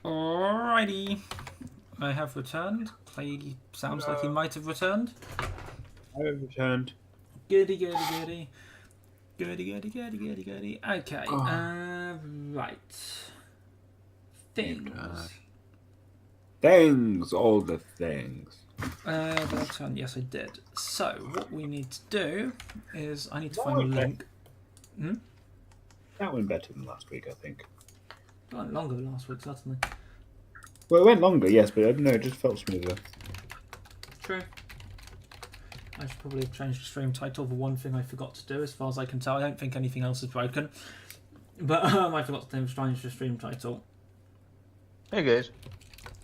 Alrighty. I have returned. Clay sounds like he might have returned. I have returned. Goody, goody, goody. Goody, goody, goody, goody, goody. Okay, right. Things. Things, all the things. Did I turn? Yes, I did. So, what we need to do is I need to find a link. That went better than last week, I think. It went longer than last week, certainly. Well, it went longer, yes, but I don't know, it just felt smoother. True. I should probably have changed the stream title for one thing I forgot to do, as far as I can tell. I don't think anything else is broken. But I forgot to change the stream title. Hey guys.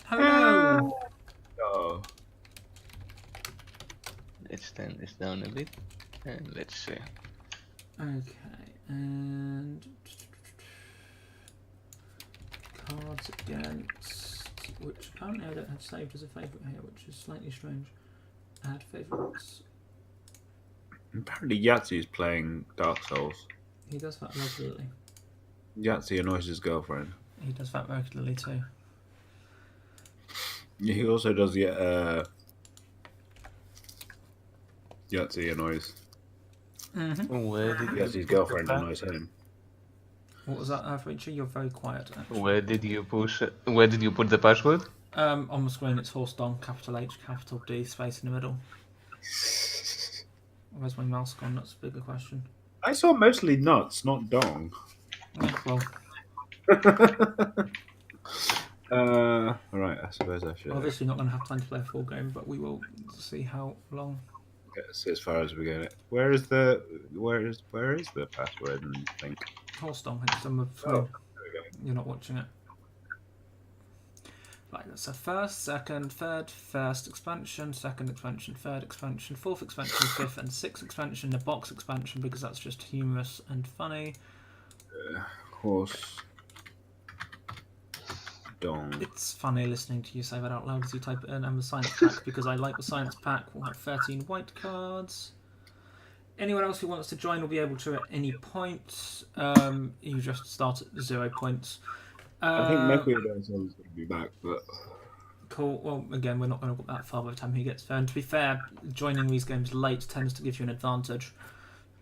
Hello! Oh. Let's turn this down a bit. And let's see. Okay, and... Cards against... Which apparently I don't have saved as a favourite here, which is slightly strange. Add favourites. Apparently Yahtzee is playing Dark Souls. He does that regularly. Yahtzee annoys his girlfriend. He does that regularly too. He also does Yahtzee annoys. Where did Yahtzee's girlfriend annoys him. What was that, Reacher? You're very quiet. Actually. Where did you put the password? On the screen it's horse dong, capital H, capital D, space in the middle. Where's my mouse gone? That's a bigger question. I saw mostly nuts, not dong. Yeah, well, right, I suppose I should. obviously not going to have time to play a full game, but we will see how long. Get as far as we get. Where is the password and link? Horse dong, it's on the screen. There we go. You're not watching it. Right, that's a first, second, third, first expansion, second expansion, third expansion, fourth expansion, fifth and sixth expansion, the box expansion because that's just humorous and funny. Horse. Dong. It's funny listening to you say that out loud as you type it in, and the science pack because I like the science pack. We'll have 13 white cards. Anyone else who wants to join will be able to at any point. You just start at 0 points. I think Mekwio is going to be back, but Cool. Well, again, we're not going to go that far by the time he gets there. And to be fair, joining these games late tends to give you an advantage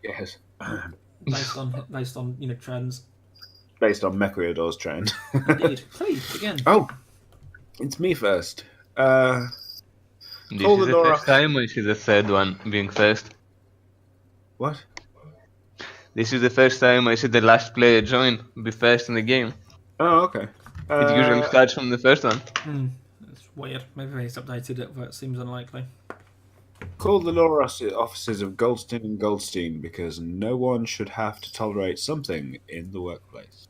yes, based on trends. based on Mekwio's trend. Indeed. Please begin. Oh, it's me first. This Call is the the door first off. time I see the third one being first. What? This is the first time I see the last player join be first in the game. Oh, okay. It usually starts from the first one. It's weird. Maybe he's updated it, but it seems unlikely. Call the law offices of Goldstein and Goldstein because no one should have to tolerate something in the workplace.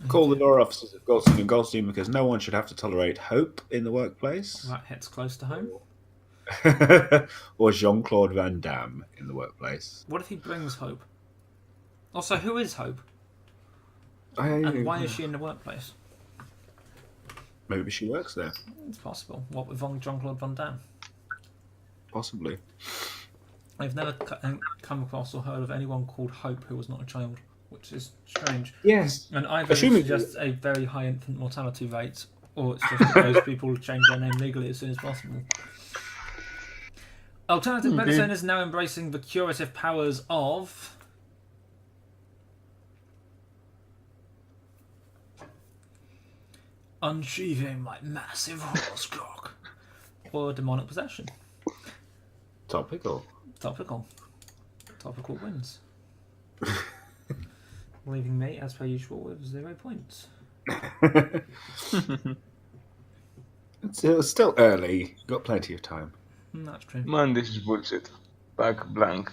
Call the law offices of Goldstein and Goldstein because no one should have to tolerate hope in the workplace. That hits close to home. Or Jean-Claude Van Damme in the workplace. What if he brings hope? Also, who is Hope? And And why is she in the workplace? Maybe she works there. It's possible. What with Jean-Claude Van Damme? Possibly. I've never come across or heard of anyone called Hope who was not a child, which is strange. Yes. And either Assuming- it's just a very high infant mortality rate, or it's just that those people change their name legally as soon as possible. Alternative medicine is now embracing the curative powers of unsheathing my massive horse cock or demonic possession. Topical. Topical wins. Leaving me, as per usual, with 0 points. It's still early. Got plenty of time. That's true. Man, this is bullshit. Back blank.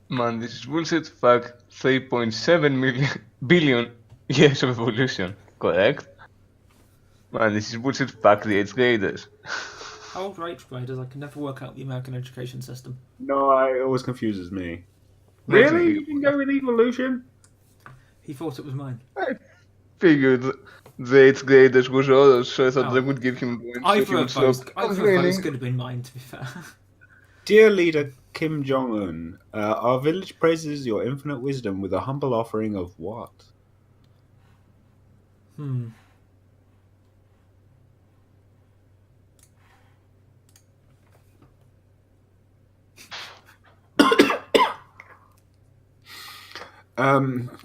Man, this is bullshit. Fuck 3.7 billion years of evolution. Correct? Man, this is bullshit. Fuck the 8th graders. How old are 8th graders? I can never work out the American education system. No, it always confuses me. Really? You can go with evolution? He thought it was mine. I figured The 8th graders was others, so I thought Oh. they would give him points so Either he would of stop those complaining. could have been mine, to be fair. Dear leader Kim Jong-un, our village praises your infinite wisdom with a humble offering of what?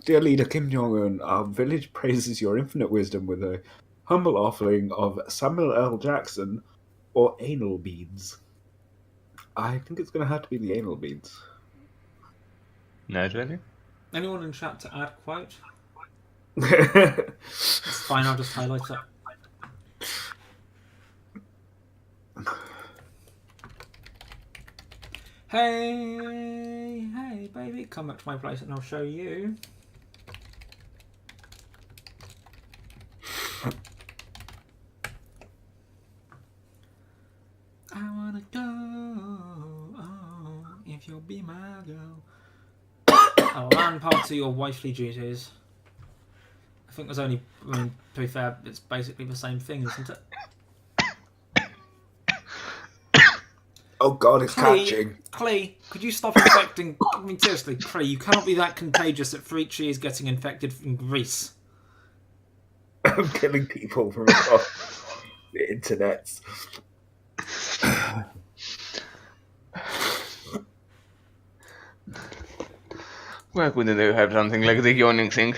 Dear leader Kim Jong-un, our village praises your infinite wisdom with a humble offering of Samuel L. Jackson or anal beads. I think it's going to have to be the anal beads. Naturally. Anyone in chat to add quote? It's fine, I'll just highlight it. Hey, baby, come back to my place and I'll show you. I wanna go, oh, if you'll be my girl. Oh, and part of your wifely duties. I think there's only, to be fair, it's basically the same thing, isn't it? Oh god, it's catching. Clee, could you stop infecting... I mean, seriously, Clee, you cannot be that contagious that Frici is getting infected from Greece. I'm killing people from across the internets. Why couldn't they have something like the yawning thing?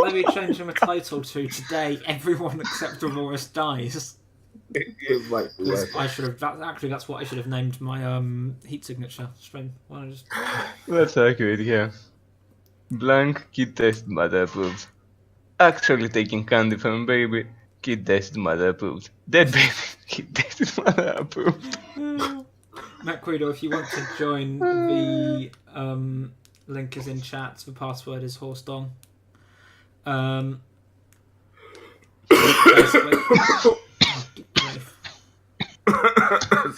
Maybe changing the title to Today Everyone Except Dolores Dies. It might be worth I should have... that's what I should have named my heat signature stream. Why don't I just... That's accurate, yeah. Blank, kid tested, mother approved. Actually taking candy from baby, kid tested, mother approved. Dead baby, kid tested, mother approved. Matt Credo, if you want to join, the link is in chat. The password is horse dong. Basically,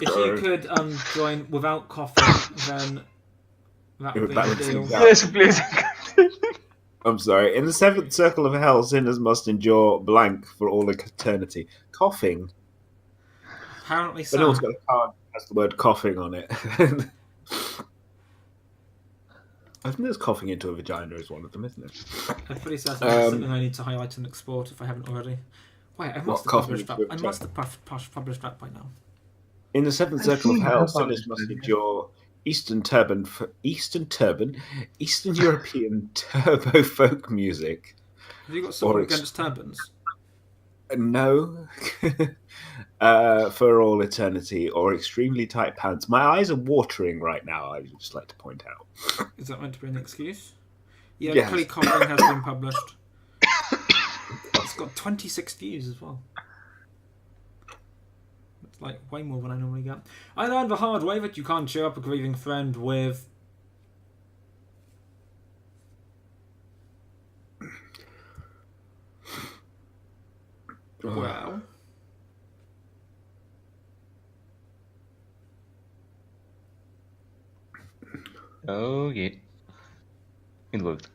if you could join without coughing, then that would be ideal. Yes, please. I'm sorry. In the seventh circle of hell, sinners must endure blank for all eternity. Coughing. Apparently But no so. one's got a card that has the word coughing on it. I think there's coughing into a vagina is one of them, isn't it? I'm pretty certain that's something I need to highlight and export if I haven't already. Wait, I must have published that. I must have published that by now. In the seventh circle of hell, sinners must endure Eastern European turbo folk music. Have you got something against turbans? No. For all eternity, or extremely tight pants. My eyes are watering right now, I would just like to point out. Is that meant to be an excuse? Yeah, Yes. Clearly Coughing has been published. It's got 26 views as well. It's like way more than I normally get. I learned the hard way that you can't cheer up a grieving friend with... Well... Oh, yeah. It worked.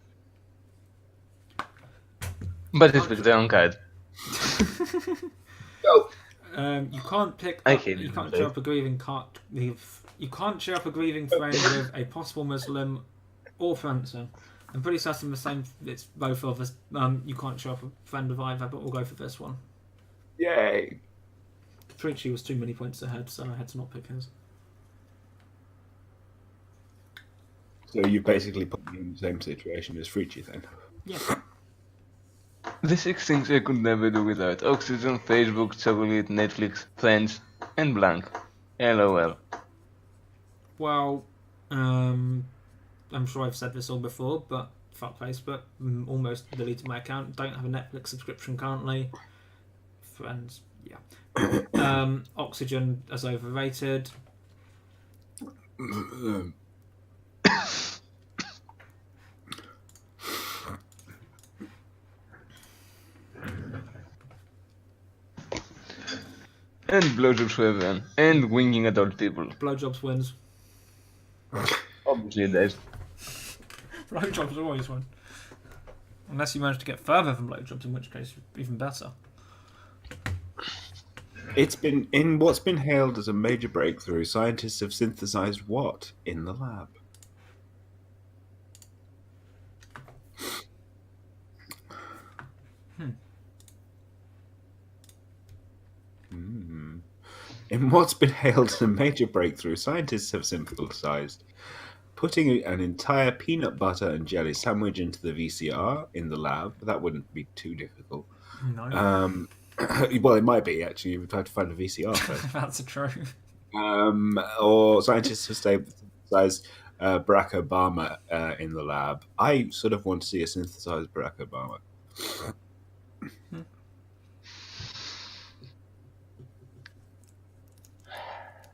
But it's with the wrong card. You can't pick. I Up, hate you it, can't though. cheer up a grieving You can't cheer up a grieving friend with a possible Muslim or Francer. I'm pretty certain the same. It's both of us. You can't cheer up a friend with either, but we'll go for this one. Yay. Trici was too many points ahead, so I had to not pick his. So you basically put me in the same situation as Frici then? Yeah. The 6 things I could never do without: Oxygen, Facebook, chocolate, Netflix, friends, and blank. LOL. Well, I'm sure I've said this all before, but fuck Facebook. Almost deleted my account. Don't have a Netflix subscription currently. Friends, yeah. Oxygen as overrated. And blowjobs for everyone. And winging adult people. Blowjobs wins. Obviously it does. Blowjobs always win. Unless you manage to get further than blowjobs, in which case, even better. It's been in what's been hailed as a major breakthrough. Scientists have synthesized what in the lab? In what's been hailed as a major breakthrough, scientists have synthesized putting an entire peanut butter and jelly sandwich into the VCR in the lab. That wouldn't be too difficult. No. Well, it might be actually. We'd have to find a VCR first. That's true. Or scientists have synthesized Barack Obama in the lab. I sort of want to see a synthesized Barack Obama.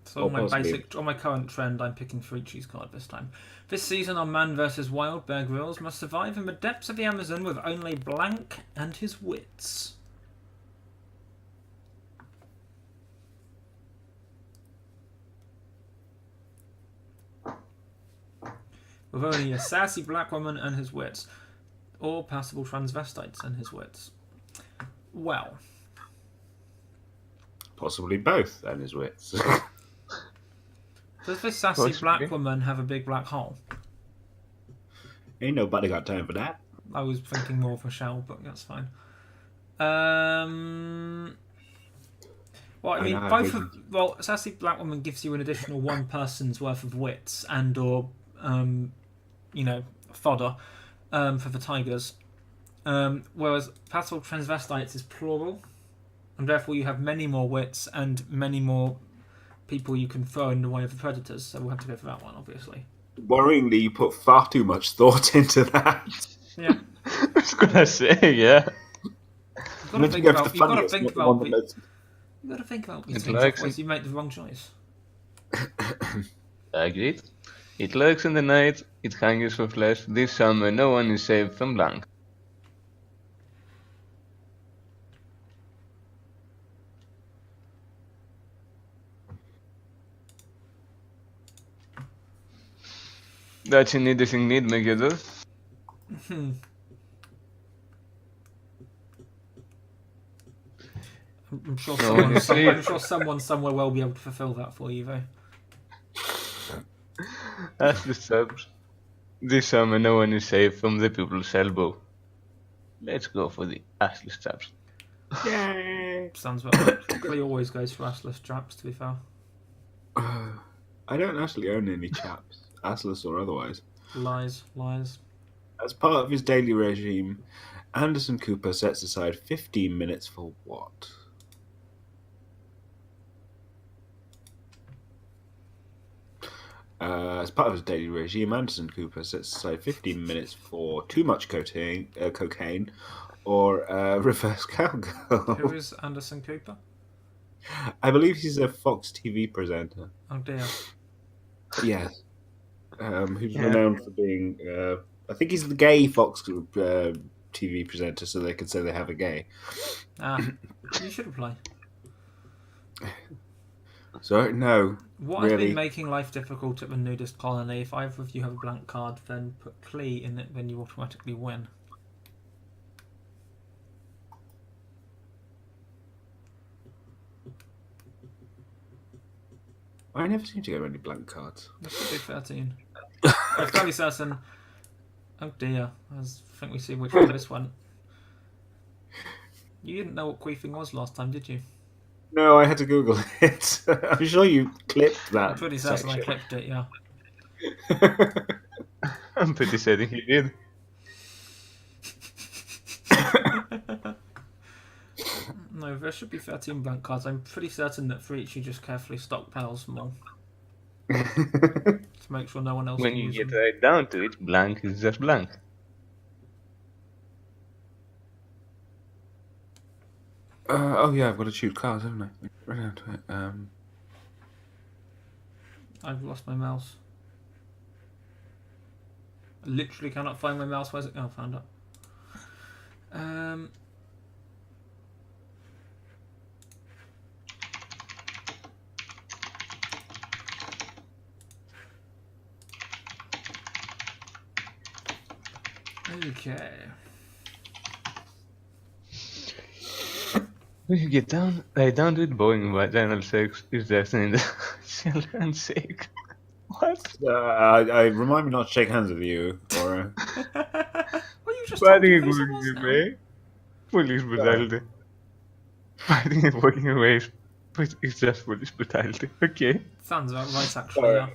So on my current trend, I'm picking Fruitchi's card this time. This season on Man vs. Wild, Bear Grylls must survive in the depths of the Amazon with only Blank and his wits. With only a sassy black woman and his wits. Or passable transvestites and his wits. Well. Possibly both and his wits. Does this sassy black woman have a big black hole? Ain't nobody got time for that. I was thinking more of Michelle, but that's fine. Well, I mean, sassy black woman gives you an additional one person's worth of wits and or, fodder for the tigers. Whereas passable transvestites is plural, and therefore you have many more wits and many more people you can throw in the way of the predators. So we'll have to go for that one, obviously. Worryingly, you put far too much thought into that. Yeah. I was gonna say, yeah. You've got to think about these things, otherwise you make the wrong choice. Agreed. It lurks in the night, it hungers for flesh. This summer no one is saved from Blank. That's an interesting need, Megiddo. I'm sure someone somewhere will be able to fulfill that for you, though. That's the subs. This summer no one is safe from the people's elbow. Let's go for the assless chaps. Yay! Sounds about right. He always goes for assless chaps, to be fair. I don't actually own any chaps, assless or otherwise. Lies. As part of his daily regime, Anderson Cooper sets aside 15 minutes for what? As part of his daily regime, Anderson Cooper sets aside 15 minutes for too much cocaine or reverse cowgirl. Who is Anderson Cooper? I believe he's a Fox TV presenter. Oh dear. Yes. Who's renowned for being... I think he's the gay Fox TV presenter, so they can say they have a gay. You should apply. So, no. What really. has been making life difficult at the nudist colony? If either of you have a blank card, then put Clee in it, then you automatically win. I never seem to get any blank cards. This should be 13. I'm fairly certain. Oh dear. I think we see which one this one. You didn't know what queefing was last time, did you? No, I had to Google it. I'm sure you clipped that. I'm pretty certain I clipped it, yeah. I'm pretty certain he did. No, there should be 13 blank cards. I'm pretty certain that for each you just carefully stockpiles them all. To make sure no one else When can you use get them. right down to it, blank is just blank. Oh yeah, I've got to choose cards, haven't I? Right down to it. I've lost my mouse. I literally cannot find my mouse. Where's it? Oh, found it. Okay. When you get down, lie down with boring vaginal sex is just an shall handshake. What? I remind me not to shake hands with you, or Well, you just told Fighting him a who it going was now. away. Police brutality. Fighting and walking away is just police brutality. Okay. Sounds about right, actually, yeah.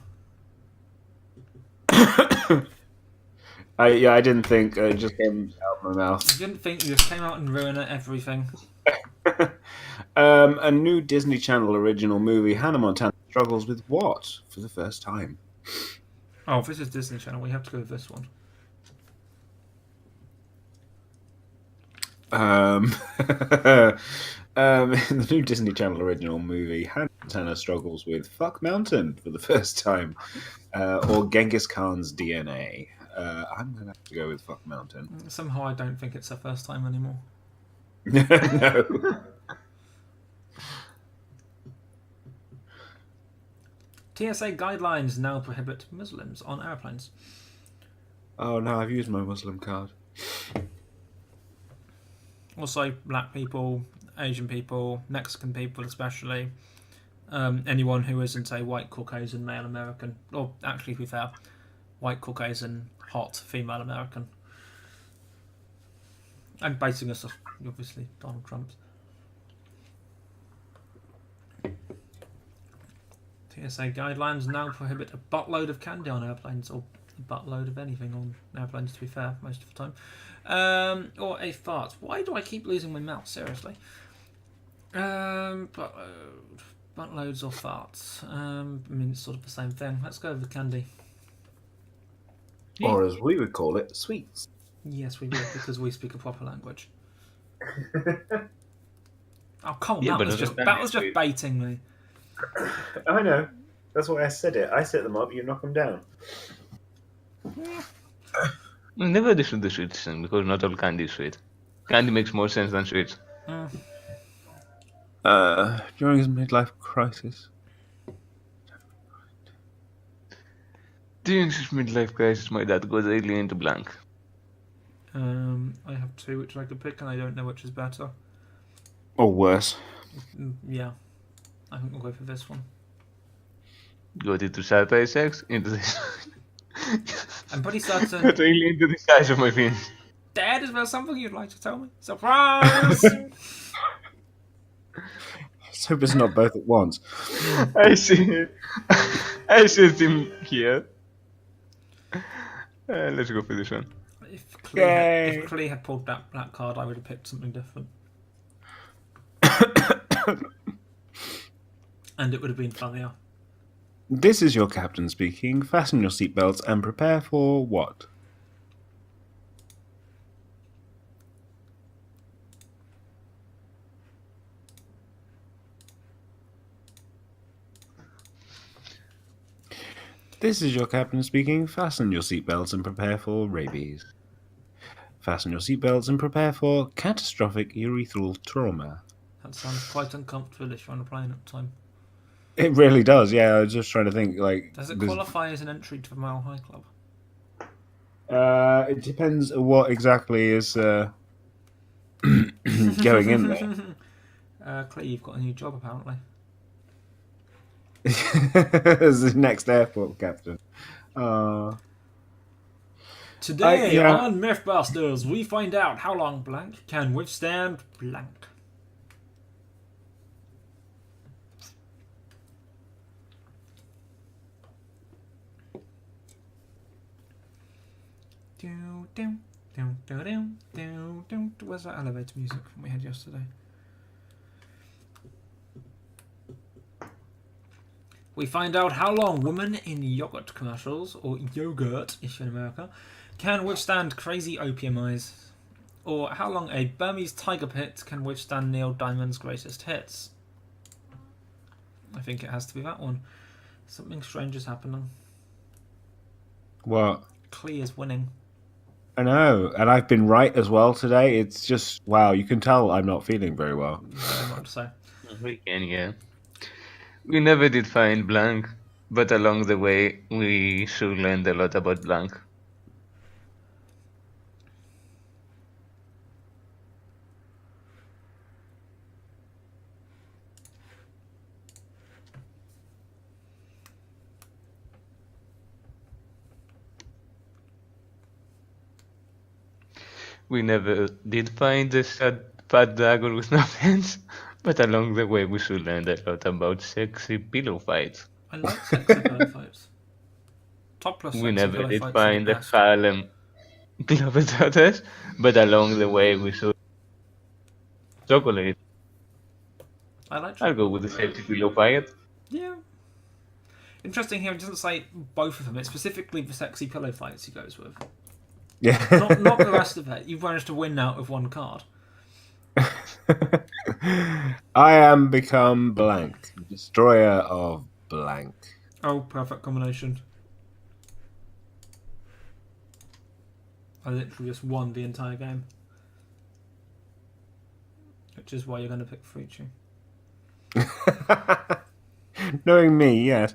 I didn't think it just came out of my mouth. You didn't think you just came out and ruined everything. A new Disney Channel original movie, Hannah Montana struggles with what for the first time? Oh, if this is Disney Channel, we have to go with this one. In the new Disney Channel original movie, Hannah Montana struggles with Fuck Mountain for the first time, or Genghis Khan's DNA. I'm gonna have to go with Fuck Mountain. Somehow I don't think it's her first time anymore. No. TSA guidelines now prohibit Muslims on airplanes. Oh no, I've used my Muslim card. Also, black people, Asian people, Mexican people especially, anyone who isn't a white Caucasian male American, or actually, to be fair, white Caucasian hot female American. I'm basing this off, obviously, Donald Trump's. TSA guidelines now prohibit a buttload of candy on airplanes, or a buttload of anything on airplanes, to be fair, most of the time. Or a fart. Why do I keep losing my mouth? Seriously. Buttloads or farts. I mean, it's sort of the same thing. Let's go with the candy. Or as we would call it, sweets. Yes, we will, because we speak a proper language. Oh, come on, Yeah, that but was it's just not that was just sweet. baiting me. I know. That's why I said it. I set them up, you knock them down. Never listen to sweet thing because not all candy is sweet. Candy makes more sense than sweets. During his midlife crisis. During this midlife crisis, my dad goes really into blank. I have two which I could pick, and I don't know which is better. Or worse. Yeah, I think we'll go for this one. Got into surprise sex, into this. I'm pretty certain. Got really into the size of my penis. Dad, is there something you'd like to tell me? Surprise! Let's hope it's not both at once. I see. I see him here. Let's go for this one. If Clee had pulled that black card, I would have picked something different. And it would have been funnier. This is your captain speaking. Fasten your seatbelts and prepare for what? This is your captain speaking. Fasten your seatbelts and prepare for rabies. Fasten your seatbelts and prepare for catastrophic urethral trauma. That sounds quite uncomfortable if you're on a plane at the time. It really does, yeah. I was just trying to think, like... Does it qualify as an entry to the Mile High Club? It depends what exactly is going in there. Clay, you've got a new job apparently. As the next airport captain. Today yeah. on Mythbusters, we find out how long blank can withstand blank. Where's that elevator music we had yesterday? We find out how long women in yogurt commercials, or yogurt if you're in America, can withstand crazy opium eyes. Or how long a Burmese tiger pit can withstand Neil Diamond's greatest hits. I think it has to be that one. Something strange is happening. What? Clee is winning. I know, and I've been right as well today. It's just, wow, you can tell I'm not feeling very well. Very much so. We can, yeah. We never did find blank, but along the way, we sure learned a lot about blank. We never did find a sad fat dragon with no hands, but along the way we should learn a lot about sexy pillow fights. I like sexy pillow fights. Topless We sexy never pillow did fights are the find a best. Harlem Globetrotters, but along the way we saw chocolate. I like I'll go chocolate. with the sexy pillow fight. Yeah. Interesting here, it doesn't say both of them. It's specifically the sexy pillow fights he goes with. Yeah. Not the rest of it. You've managed to win out of one card. I am become blank, destroyer of blank. Oh, perfect combination. I literally just won the entire game. Which is why you're going to pick Frucci. Knowing me, yes.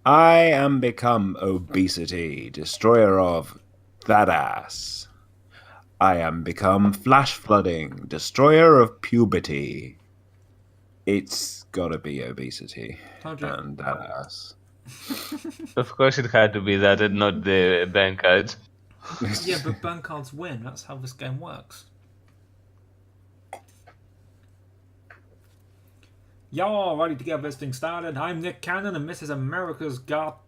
I am become obesity, destroyer of that ass. I am become flash flooding, destroyer of puberty. It's gotta be obesity Told you. and that ass. Of course it had to be that and not the bank cards. Yeah, but burn cards win. That's how this game works. Y'all ready to get this thing started? I'm Nick Cannon and Mrs. America's got...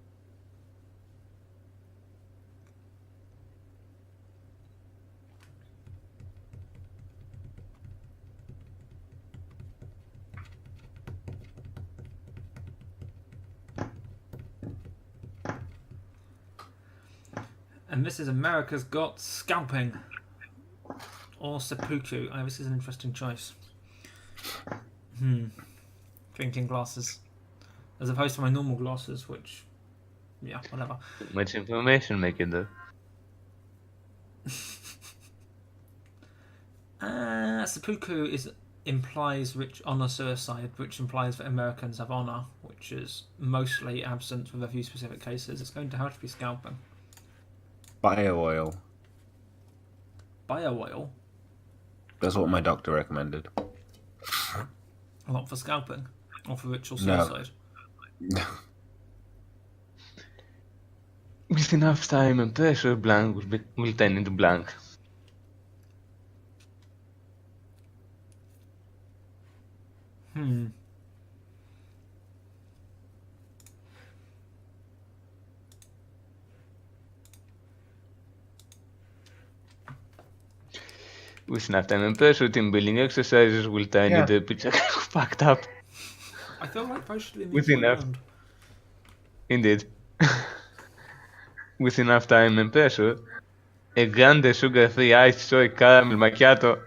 And Mrs. America's got scalping. Or seppuku. Oh, this is an interesting choice. Drinking glasses. As opposed to my normal glasses, which... Yeah, whatever. Too much information making though. Seppuku implies rich honor suicide, which implies that Americans have honor, which is mostly absent with a few specific cases. It's going to have to be scalping. Bio oil. Bio oil? That's what my doctor recommended. Not for scalping. Or for ritual No. suicide. With enough time and pressure, blank will turn into blank. With enough time and pressure, team building exercises will turn into a pizza packed up. I feel like those should be With moved enough. around. Indeed. With enough time and pressure, a grande sugar-free iced soy caramel macchiato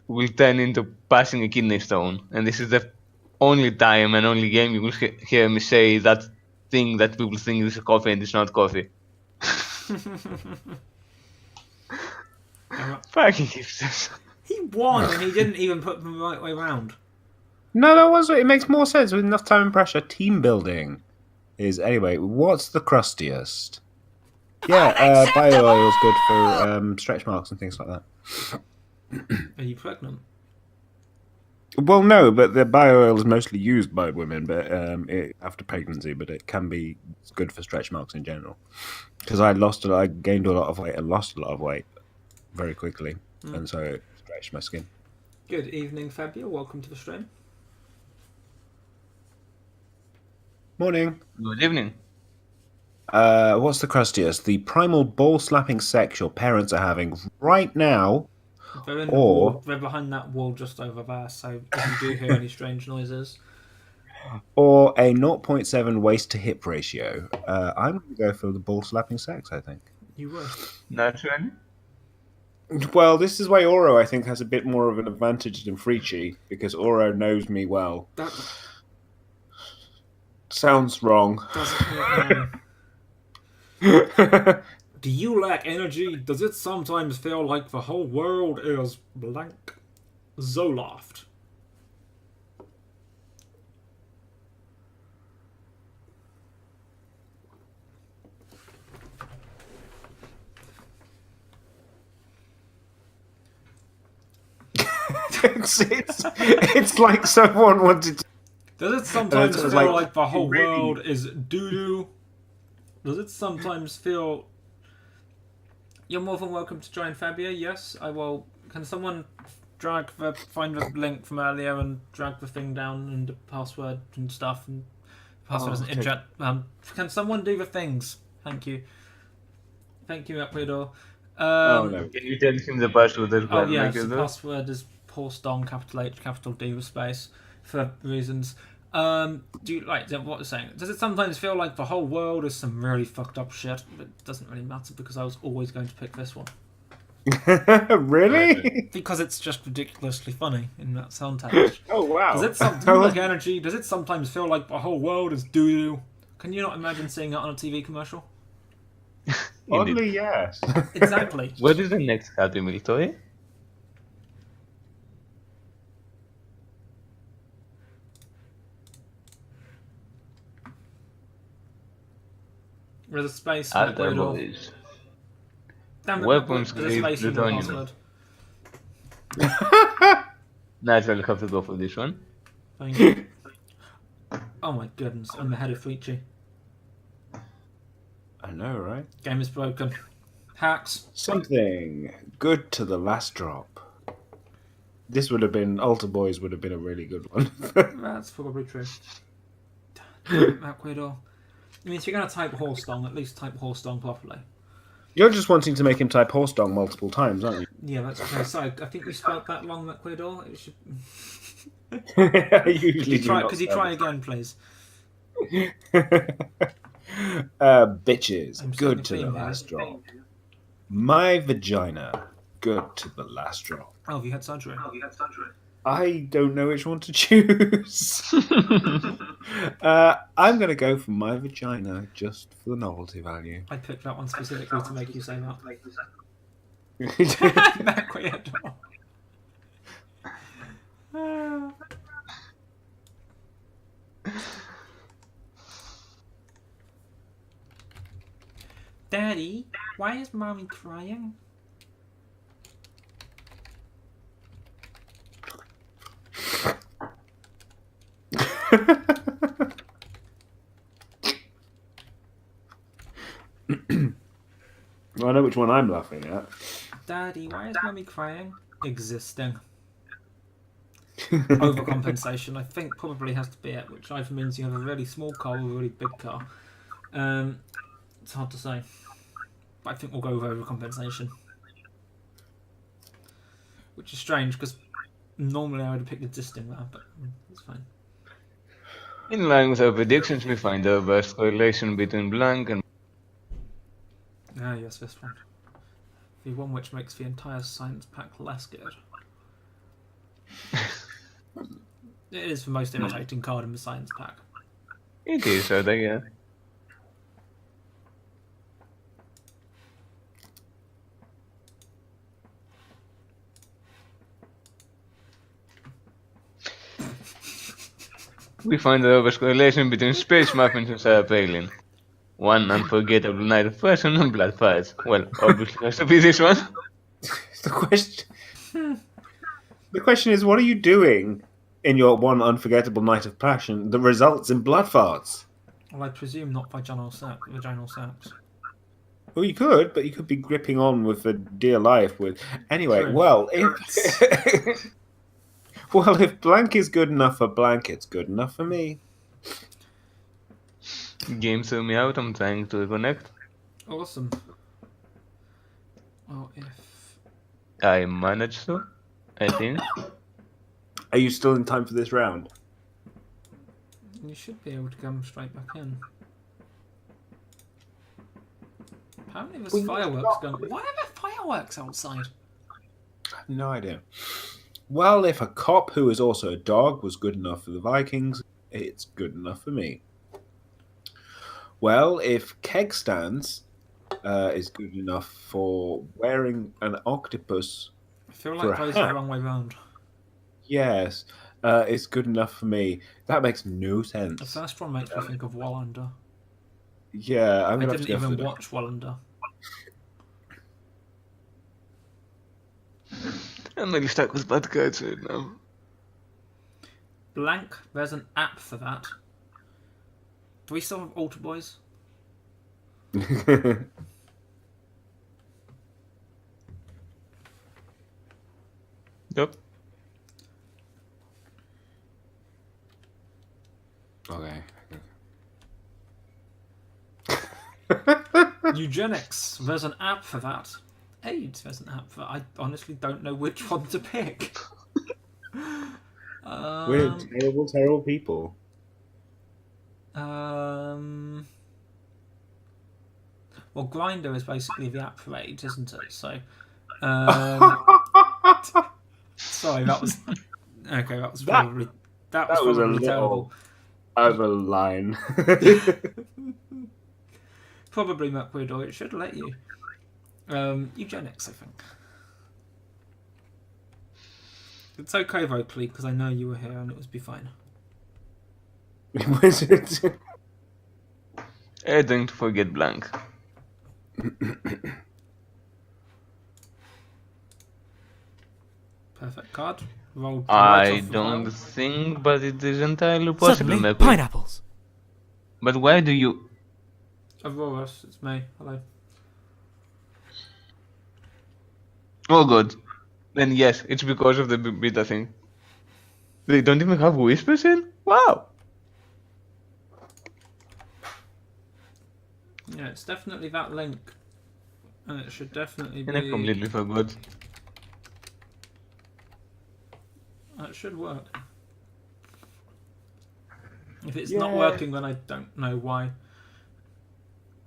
will turn into passing a kidney stone. And this is the only time and only game you will hear me say that thing that people think is coffee and it's not coffee. Fucking hipsters. He won and he didn't even put them the right way round. No, that was it. Makes more sense with enough time and pressure. Team building is anyway. What's the crustiest? Yeah, bio oil is good for stretch marks and things like that. Are you pregnant? Well, no, but the bio oil is mostly used by women, but after pregnancy. But it can be good for stretch marks in general. Because I gained a lot of weight and lost a lot of weight very quickly, and so it stretched my skin. Good evening, Fabio. Welcome to the stream. Morning. Good evening. What's the crustiest? The primal ball-slapping sex your parents are having right now, They're in the or wall. They're behind that wall just over there. So if you do hear any strange noises, or a 0.7 waist to hip ratio. I'm going to go for the ball-slapping sex, I think. you would. Naturally. Well, this is why Oro, I think, has a bit more of an advantage than Frici, because Oro knows me well. That Sounds wrong. doesn't. Do you lack energy? Does it sometimes feel like the whole world is blank? Zoloft. It's like someone wanted to Does it sometimes And it's feel like, like the whole really- world is doo-doo? Does it sometimes feel... You're more than welcome to join Fabia, yes, I will. Can someone find the link from earlier and drag the thing down and the password and stuff, and the password doesn't okay. inject. Can someone do the things? Thank you. Thank you, Ecuador. Oh no. Can you tell him the password as well? Oh yes, Like the that? password is Paul Stong, capital H, capital D with space, for reasons. Do you like what I was saying? Does it sometimes feel like the whole world is some really fucked up shit? But it doesn't really matter because I was always going to pick this one. Really? Because it's just ridiculously funny in that context. Oh wow. Does it do you like energy? Does it sometimes feel like the whole world is doo-doo? Can you not imagine seeing that on a TV commercial? Indeed. Oddly, yes. Exactly. What is the next Happy Meal toy? There's a space. Alter Ecuador. boys. Damn it, Weapons there's a grade space in the plutonium. password. Naturally have to go for this one. Thank you. Oh my goodness, I'm ahead of Fuichi. I know, right? Game is broken. Hacks. Something good to the last drop. This would have been Alter Boys would have been a really good one. That's probably true. Ecuador. I mean, if you're going to type horse dong, at least type horse dong properly. You're just wanting to make him type horse dong multiple times, aren't you? Yeah, that's okay. Sorry, I think you spelled that wrong, Ecuador. It should... I usually Could you try again, please? Bitches, I'm good seeing to a the theme here. last drop. My vagina, good to the last drop. Oh, have you had surgery? I don't know which one to choose. I'm going to go for my vagina just for the novelty value. I picked that one specifically to make you say that. Ecuador. Daddy, why is mommy crying? I know which one I'm laughing at. Daddy, why is mommy crying? Existing. Overcompensation, I think, probably has to be it, which either means you have a really small car or a really big car. It's hard to say. But I think we'll go with overcompensation. Which is strange, because normally I would have picked existing there, but it's fine. In line with our predictions, we find the best correlation between blank and Ah, yes, this one. The one which makes the entire science pack less good. It is the most irritating card in the science pack. it is, I think, yeah. We find the best correlation between space muffins and Sarah Palin. One unforgettable night of passion and blood fights. Well, obviously has to be this one. The question is, what are you doing in your one unforgettable night of passion that results in blood farts? Well, I presume not vaginal sex. Well, you could, but you could be gripping on with a dear life with. Anyway, True. well, if well, if blank is good enough for blank, it's good enough for me. Game threw me out, I'm trying to reconnect. Awesome. Well, if... I managed to, I think. Are you still in time for this round? You should be able to come straight back in. Apparently there's fireworks going... Why are there fireworks outside? I have no idea. Well, if a cop who is also a dog was good enough for the Vikings, it's good enough for me. Well, if keg stands is good enough for wearing an octopus, I feel For like a those are the hat. wrong way round. yes, it's good enough for me. That makes no The sense. first one makes me think of Wallander. Yeah, I'm I gonna have to didn't go for even the. watch Wallander. I'm really stuck with bad cards right now. blank. There's an app for that. Do we still have altar boys? Yep. Okay. Eugenics. There's an app for that. AIDS. There's an app for that. I honestly don't know which one to pick. We're terrible, terrible people. Well, Grinder is basically the app for AIDS, isn't it? So, sorry, that was okay. That was probably That was a probably little terrible. over the line. Probably McWeird, or it should let you. Eugenics, I think. It's okay, Vocally, because I know you were here and it would be fine. Was it? Don't forget blank. Perfect card. Rolled I right off the don't pile. think, but it is entirely possible, Suddenly, Macquarie. pineapples. But why do you... Auroras, it's me. Hello. Oh god. Then yes, it's because of the beta thing. They don't even have whispers in? Wow! Yeah, it's definitely that link. And it should definitely be... And I completely forgot. That should work. If it's not working, then I don't know why.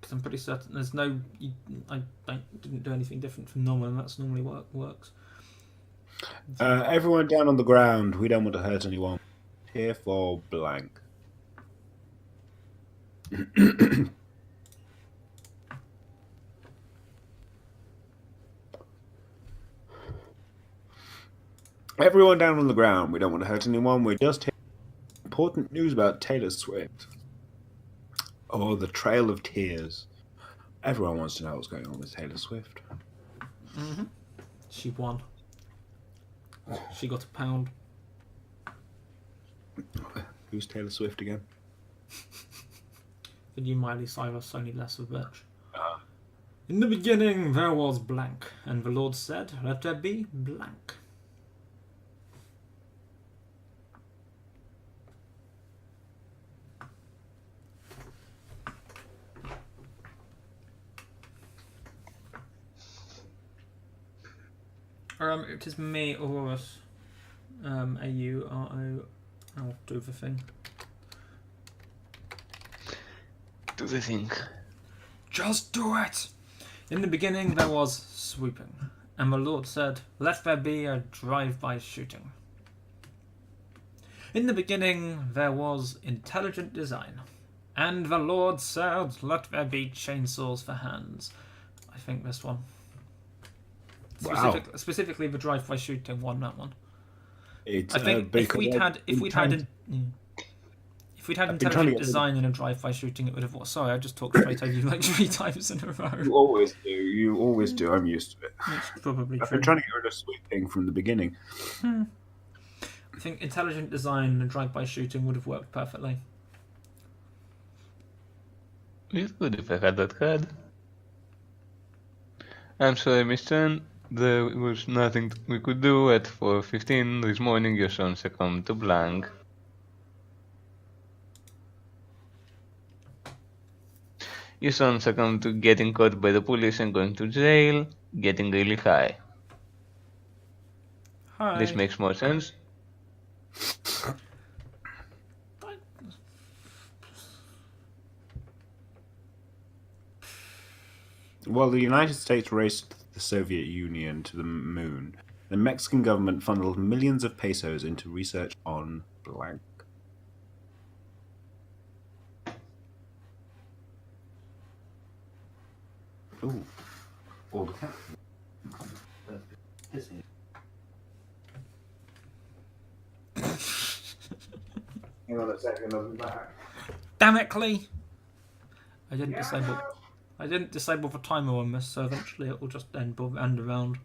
Because I'm pretty certain there's no... I didn't do anything different from normal, and that's normally works. Everyone down on the ground. We don't want to hurt anyone. Here for blank. Everyone down on the ground. We don't want to hurt anyone. We're just here. Important news about Taylor Swift. Oh, the Trail of Tears. Everyone wants to know what's going on with Taylor Swift. Mm-hmm. She won. She got £1. Who's Taylor Swift again? The new Miley Cyrus, only less of a bitch. In the beginning there was blank, and the Lord said, let there be blank. It is me, Aurorus. A-U-R-O. I'll do the thing. Do the thing. Just do it! In the beginning there was swooping, and the Lord said, let there be a drive-by shooting. In the beginning there was intelligent design, and the Lord said, let there be chainsaws for hands. I think this one. Wow. Specifically the drive-by shooting one, that one. It's, I think if we'd had intelligent design in a drive-by shooting, it would have. Sorry, I just talked straight over you like 3 times in a row. You always do. You always do. I'm used to it. It's probably I've true. been trying to get rid of sweeping from the beginning. I think intelligent design in a drive-by shooting would have worked perfectly. It would if I had that card. I'm sorry, Mr. There was nothing we could do at 4:15 this morning. Your son succumbed to blank. Your son succumbed to getting caught by the police and going to jail, getting really high. Hi. This makes more sense. While the United States raced the Soviet Union to the moon, the Mexican government funneled millions of pesos into research on blank. Ooh. All the cat. Hang on a second, I'll be back. Damn it, Clee! I didn't disable the timer on this, so eventually it will just end around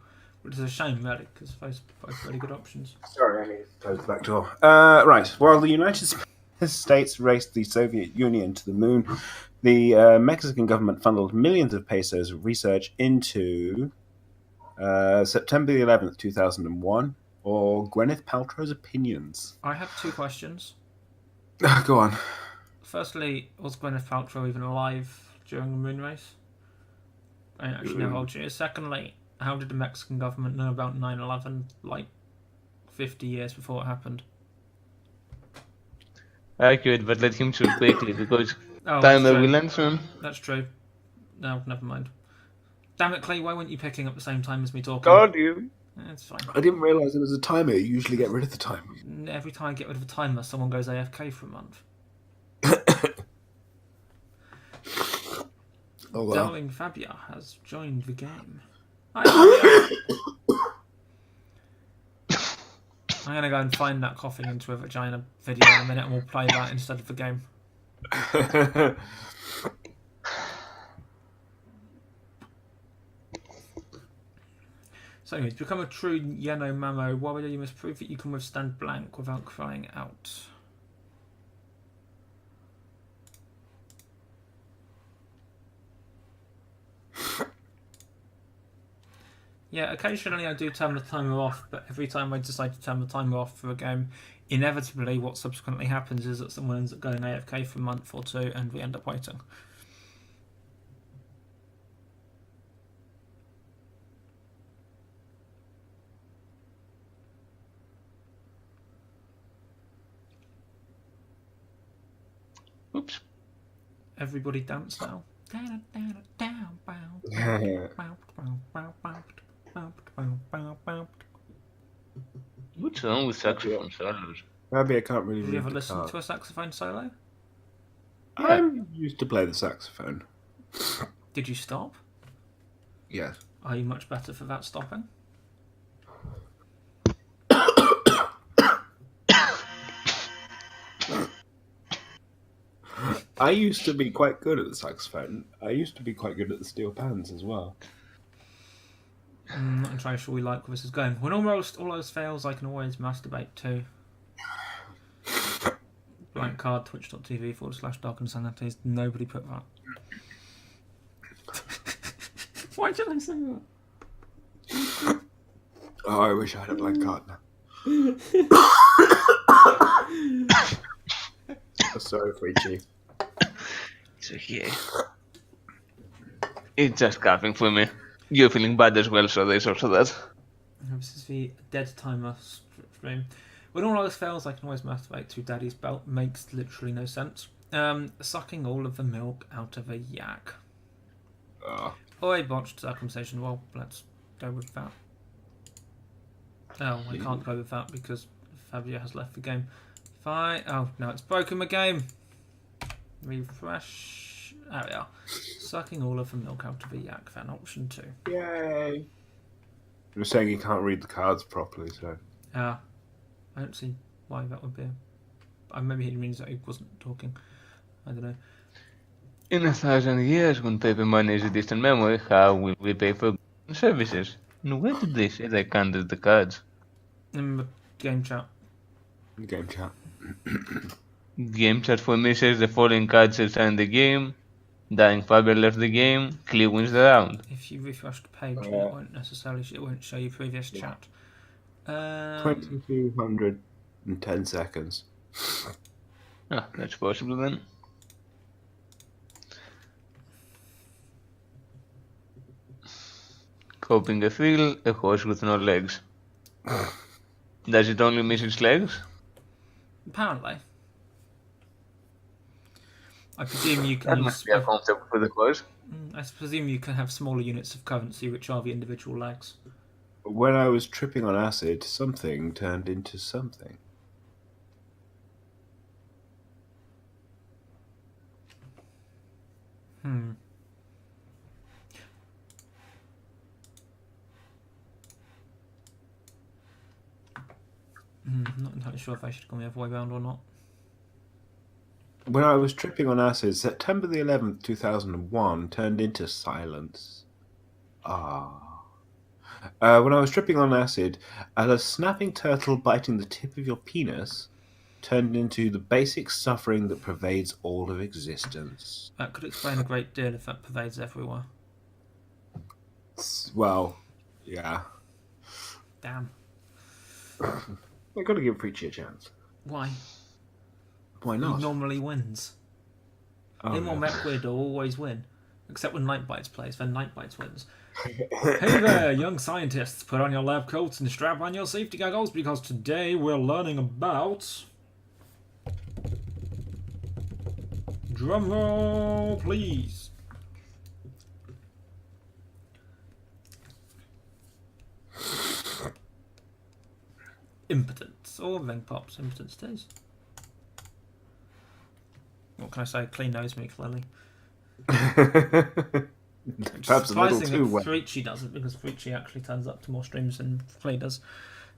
Which is a shame, really, because both really good options. Sorry, I need to close the back door. Right. While the United States raced the Soviet Union to the moon, the Mexican government funneled millions of pesos of research into September the 11th, 2001, or Gwyneth Paltrow's opinions. I have two questions. Go on. Firstly, was Gwyneth Paltrow even alive during the moon race? I don't actually know how old she is. Secondly, how did the Mexican government know about 9/11 like 50 years before it happened? Accurate, but let him choose quickly because Oh, timer that's will true. answer. That's true. No, never mind. Damn it, Clay, why weren't you picking up the same time as me talking? Told you. It's fine. I didn't realise there was a timer. You usually get rid of the timer. Every time I get rid of a timer, someone goes AFK for a month. Oh, wow. Darling Fabia has joined the game. Hi, Fabia. I'm going to go and find that coughing into a vagina video in a minute and we'll play that instead of the game. So anyways, to become a true Yeno Mamo, warrior, you must prove that you can withstand blank without crying out. Yeah, occasionally I do turn the timer off, but every time I decide to turn the timer off for a game, inevitably what subsequently happens is that someone ends up going AFK for a month or two and we end up waiting. Oops. Everybody dance now. What's wrong with saxophone solos? Maybe I can't really Did you read ever the listen card. to a saxophone solo? I used to play the saxophone. Did you stop? Yes. Are you much better for that stopping? I used to be quite good at the saxophone. I used to be quite good at the steel pans as well. I'm not entirely sure we like where this is going. When almost all else fails, I can always masturbate too. Blank card, twitch.tv/dark insanities. Nobody put that. Why did I say that? Oh, I wish I had a blank card now. Sorry, Freechy. It's okay. It's just coughing for me. You're feeling bad as well, so there's also that. This is the dead timer stream. When all else fails, I can always masturbate through Daddy's belt. Makes literally no sense. Sucking all of the milk out of a yak. Oh, I botched circumcision. Well, let's go with that. Oh, I can't go with that because Fabio has left the game. Fine. Oh, no, it's broken the game. Refresh. There we are. Sucking all of the milk out of a yak. Fan option 2. Yay! You're saying you can't read the cards properly, so... I don't see why that would be. Maybe he means that he wasn't talking. I don't know. In 1,000 years, when paper money is a distant memory, how will we pay for services? And where did they say they can't read the cards? In the game chat. Game chat. Game chat for me says the following cards are in the game. Dying Faber left the game. Clee wins the round. If you refresh the page, it won't necessarily. It won't show you previous chat. 2,210 seconds. Ah, that's possible then. Coping a thrill, a horse with no legs. Does it only miss its legs? Apparently. I presume you That can must be uncomfortable for the horse. I presume you can have smaller units of currency, which are the individual legs. When I was tripping on acid, something turned into something. Not entirely sure if I should go the other way around or not. When I was tripping on acid, September the 11th, 2001 turned into silence. Ah. When I was tripping on acid, a snapping turtle biting the tip of your penis turned into the basic suffering that pervades all of existence. That could explain a great deal if that pervades everywhere. Well, yeah. Damn. I gotta give Preachy a chance. Why? Why He not? normally wins. Him or Mechweird will always win. Except when Nightbites plays, then Nightbites wins. Hey there, young scientists. Put on your lab coats and strap on your safety goggles because today we're learning about... Drumroll, please. Impotence. Or Vengpops. Impotence stays. What can I say? Clean knows me, clearly. Perhaps a little Surprising too that well. Frici doesn't, because Frici actually turns up to more streams than Flea does.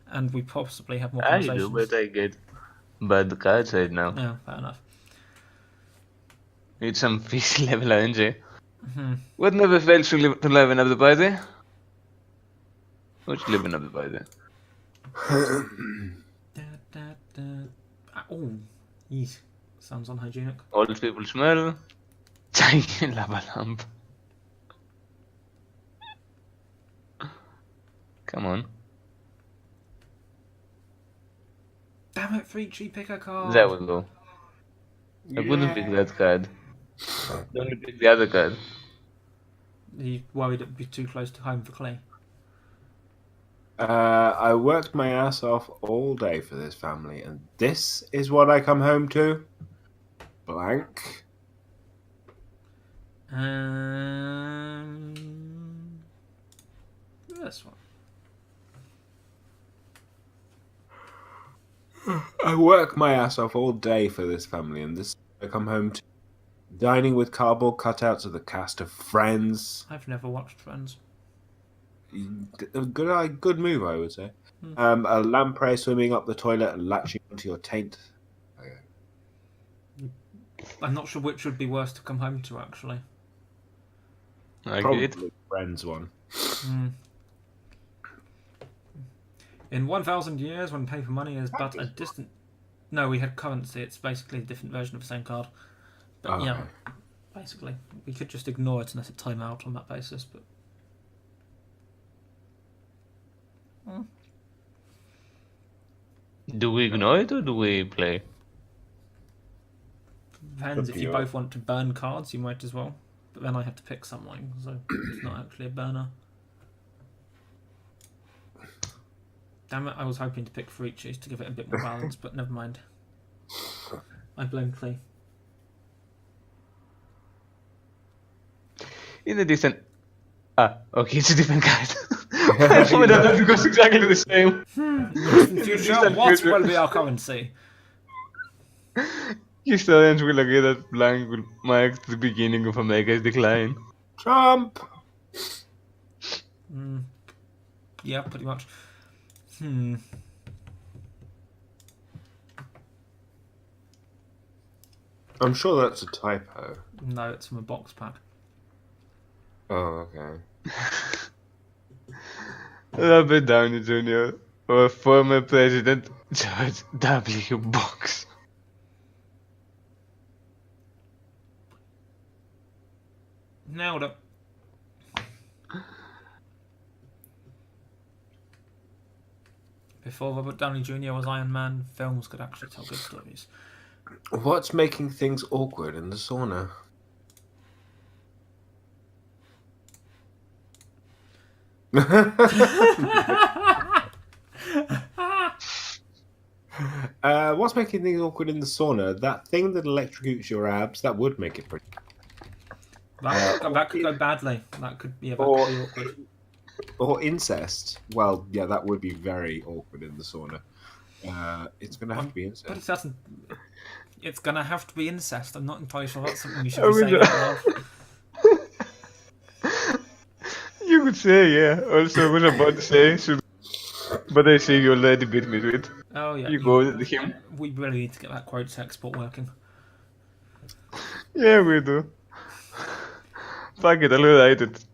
And we possibly have more I conversations. do, but I get bad cards right now. Yeah, fair enough. It's some PC level RNG. Mm-hmm. What never fails to liven up the party? What's liven up the party? Oh, yeesh. Sounds unhygienic. Old people smell. Giant lava lamp. Come on. Damn it, Frici, pick a card. There we go. I wouldn't pick that card. Only pick the other card. He worried it'd be too close to home for Clay. I worked my ass off all day for this family, and this is what I come home to? Blank. This one. I work my ass off all day for this family, and this I come home to. Dining with cardboard cutouts of the cast of Friends. I've never watched Friends. Good move, I would say. A lamprey swimming up the toilet and latching onto your taint. I'm not sure which would be worse to come home to, actually. I Probably get. Friends one. In 1,000 years, when paper money is but a distant... No, we had currency. It's basically a different version of the same card. But yeah, basically. We could just ignore it and let it time out on that basis, but... Do we ignore it or do we play? Depends. If you both want to burn cards, you might as well. But then I have to pick something, so it's not actually a burner. Damn it, I was hoping to pick Fricis to give it a bit more balance, but never mind. I blame Clay. In a decent... okay, it's a different card. I thought that goes exactly the same. In future, what will be our currency? Historians will agree that blank will mark the beginning of America's decline. Trump! Yeah, pretty much. I'm sure that's a typo. No, it's from a box pack. Oh, okay. Robert Downey Jr. or former President George W. Bush. Nailed it. Before Robert Downey Jr. was Iron Man, films could actually tell good stories. What's making things awkward in the sauna? What's making things awkward in the sauna? That thing that electrocutes your abs, that would make it pretty. That could go badly. That could be awkward. Or incest. Well, yeah, that would be very awkward in the sauna. It's going to have to be incest. But it doesn't. It's going to have to be incest. I'm not entirely sure that's something you should be saying out loud. You could say, yeah. Also, I was about to say, but I see you already beat me to it. Oh, yeah. You go with him. We really need to get that quotes export working. Yeah, we do. Fuck it, I'll write it.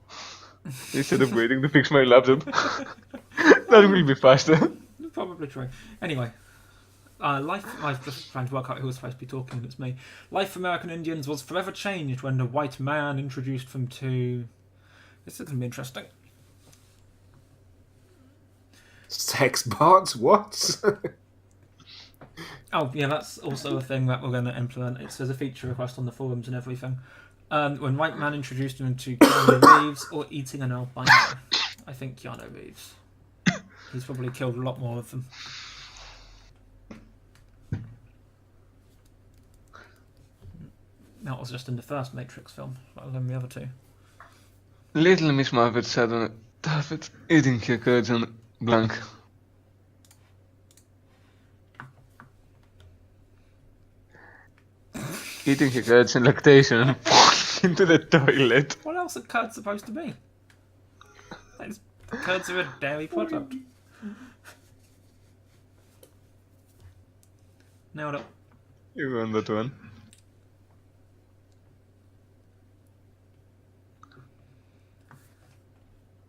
instead of waiting to fix my laptop. That will be faster. Probably true. Anyway, life. I was just trying to work out who was supposed to be talking, and it's me. Life for American Indians was forever changed when the white man introduced them to. This is going to be interesting. Sex bots? What? Oh, yeah, that's also a thing that we're going to implement. It says a feature request on the forums and everything. When white man introduced him to Keanu Reeves or eating an albino. I think Keanu Reeves. He's probably killed a lot more of them. That was just in the first Matrix film, let alone the other two. Little Miss Margaret sat on a tuffet, eating her curds on blank. Eating her curds and lactation and falling into the toilet. What else are curds supposed to be? Curds are a dairy product. Nailed it. You won that one.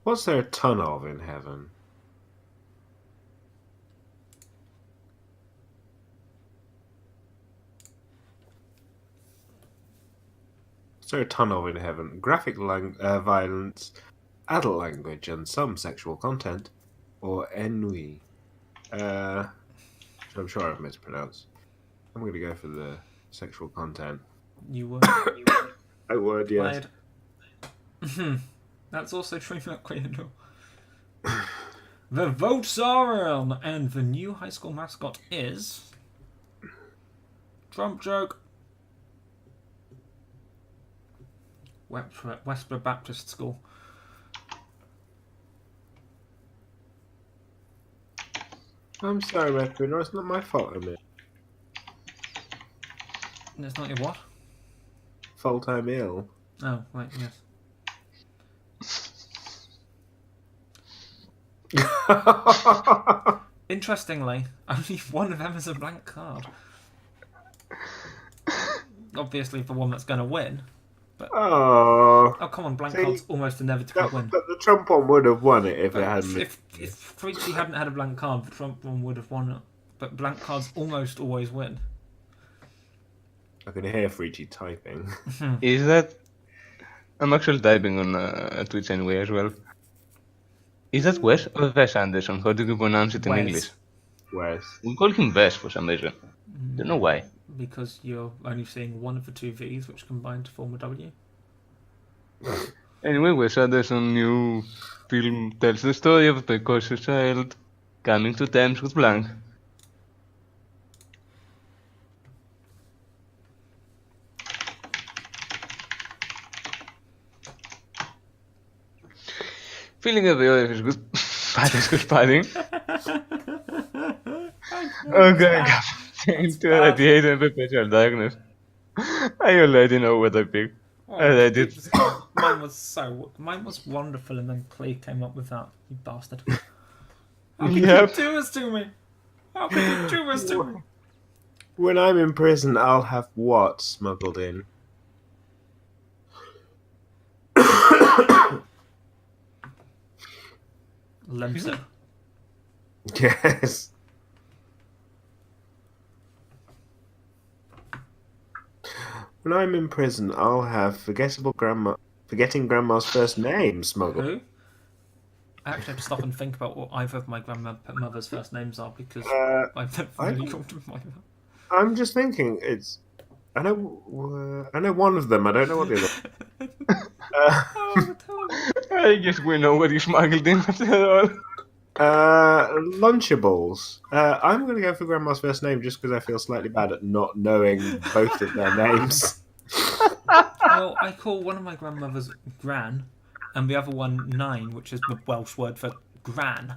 What's there a ton of in heaven? What's there a ton of in heaven? Graphic violence, adult language, and some sexual content, or ennui. I'm sure I've mispronounced. I'm going to go for the sexual content. You were. I would, yes. That's also true for Quaidoo. The votes are in, and the new high school mascot is. Trump joke. Westboro Baptist School. I'm sorry, Redford. It's not my fault, I mean. It's not your what? Fault I'm ill. Oh, right, yes. Interestingly, only one of them is a blank card. Obviously, the one that's going to win. But oh, come on, blank cards almost inevitably win. But the Trump one would have won it if But it hadn't. if Freaky hadn't had a blank card, the Trump one would have won it. But blank cards almost always win. I can hear Freaky typing. Is that... I'm actually typing on Twitch anyway as well. Is that Wes or Wes Anderson? How do you pronounce it in Wes. English? Wes. We call him Wes for some reason. Don't know why. Because you're only seeing one of the two V's, which combine to form a W. Anyway, Wes Anderson's new film tells the story of a precocious child coming to terms with blank. Feeling a bit of good padding. Okay, into radiate and perpetual darkness. I already know what I picked. Mine was wonderful, and then Clay came up with that. You bastard! How could you do this to me? How could you do this to me? When I'm in prison, I'll have what smuggled in? Lemso. Yes. When I'm in prison, I'll have forgetting grandma's first name smuggled. Who? I actually have to stop and think about what either of my grandmother's first names are because I've never really called them like that. I'm just thinking I know one of them. I don't know what the other. I guess we know what he smuggled in after all. Lunchables. I'm going to go for grandma's first name just because I feel slightly bad at not knowing both of their names. Well, I call one of my grandmothers Gran, and the other one Nine, which is the Welsh word for Gran.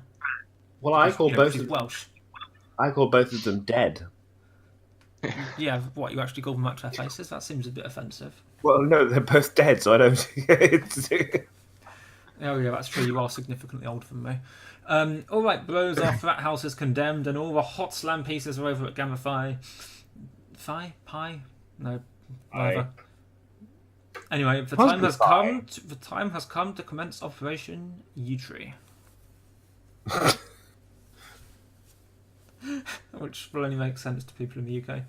Well, I call both. She's Welsh. I call both of them dead. Yeah, what, you actually call them out to their faces? That seems a bit offensive. Well, no, they're both dead, so I don't. Oh yeah, that's true. You are significantly older than me. All right, blows. Our frat house is condemned, and all the hot slam pieces are over at Gamma Phi. No, whatever. Anyway, the time has come. The time has come to commence Operation U-Tree, which will only make sense to people in the UK,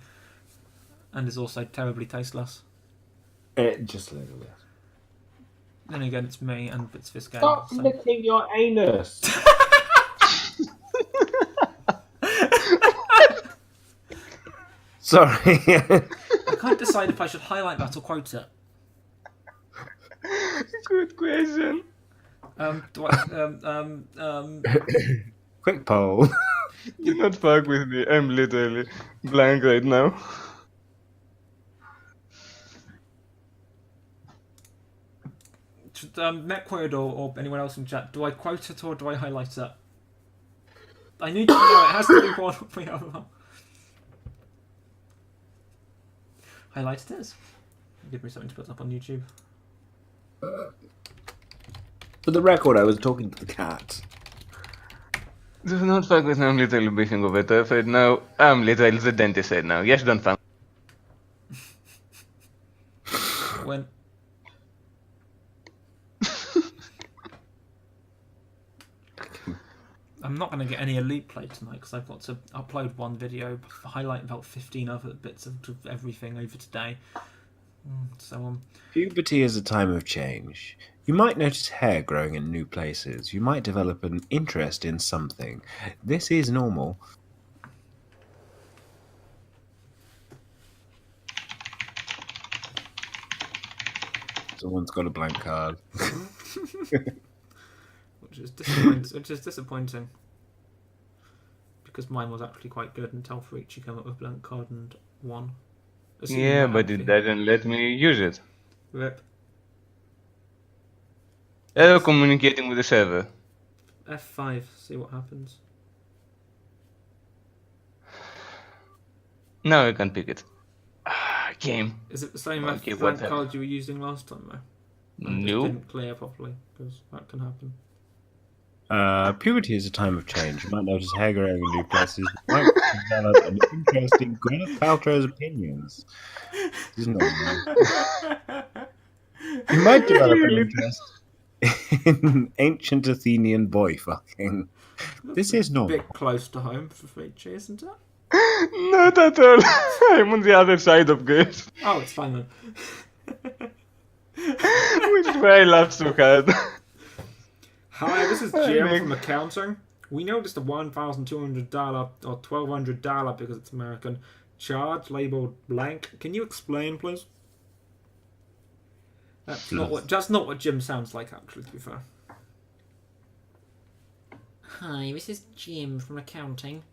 and is also terribly tasteless. Just a little bit. Then again, it's me and it's this game. Stop So. licking your anus. Sorry. I can't decide if I should highlight that or quote it. Good question. Do I, Quick poll. Do not fuck with me. I'm literally blank right now. should, Netquoid or anyone else in chat, do I quote it or do I highlight it? I need to know. It has to be one or the other. Highlight it is. Give me something to put up on YouTube. For the record, I was talking to the cat. Do not fuck with me. I'm literally being over turf right now. I'm literally the dentist right now. Yes, don't fuck. When? I'm not going to get any elite play tonight because I've got to upload one video, highlight about 15 other bits of everything over today. So Puberty is a time of change. You might notice hair growing in new places. You might develop an interest in something. This is normal. Someone's got a blank card. which is disappointing. Because mine was actually quite good until for each you came up with blank card and won. Yeah, but it doesn't let me use it. Rip. Error communicating with the server. F5, see what happens. Now I can pick it. Game. Is it the same Okay, blank whatever. card you were using last time though? And No. It didn't clear properly, because that can happen. Puberty is a time of change. You might notice hair growing in new places. You might develop an interest in Gwyneth Paltrow's opinions. This is normal. You might develop an interest in ancient Athenian boy fucking. This is normal. Bit close to home for Feature, isn't it? Not at all. I'm on the other side of this. Oh, it's fine then. Which is why I laugh so hard. Hi, this is Jim from accounting. We noticed a $1,200 or $1,200 because it's American charge labeled blank. Can you explain, please? That's not what Jim sounds like, actually, to be fair. Hi, this is Jim from accounting.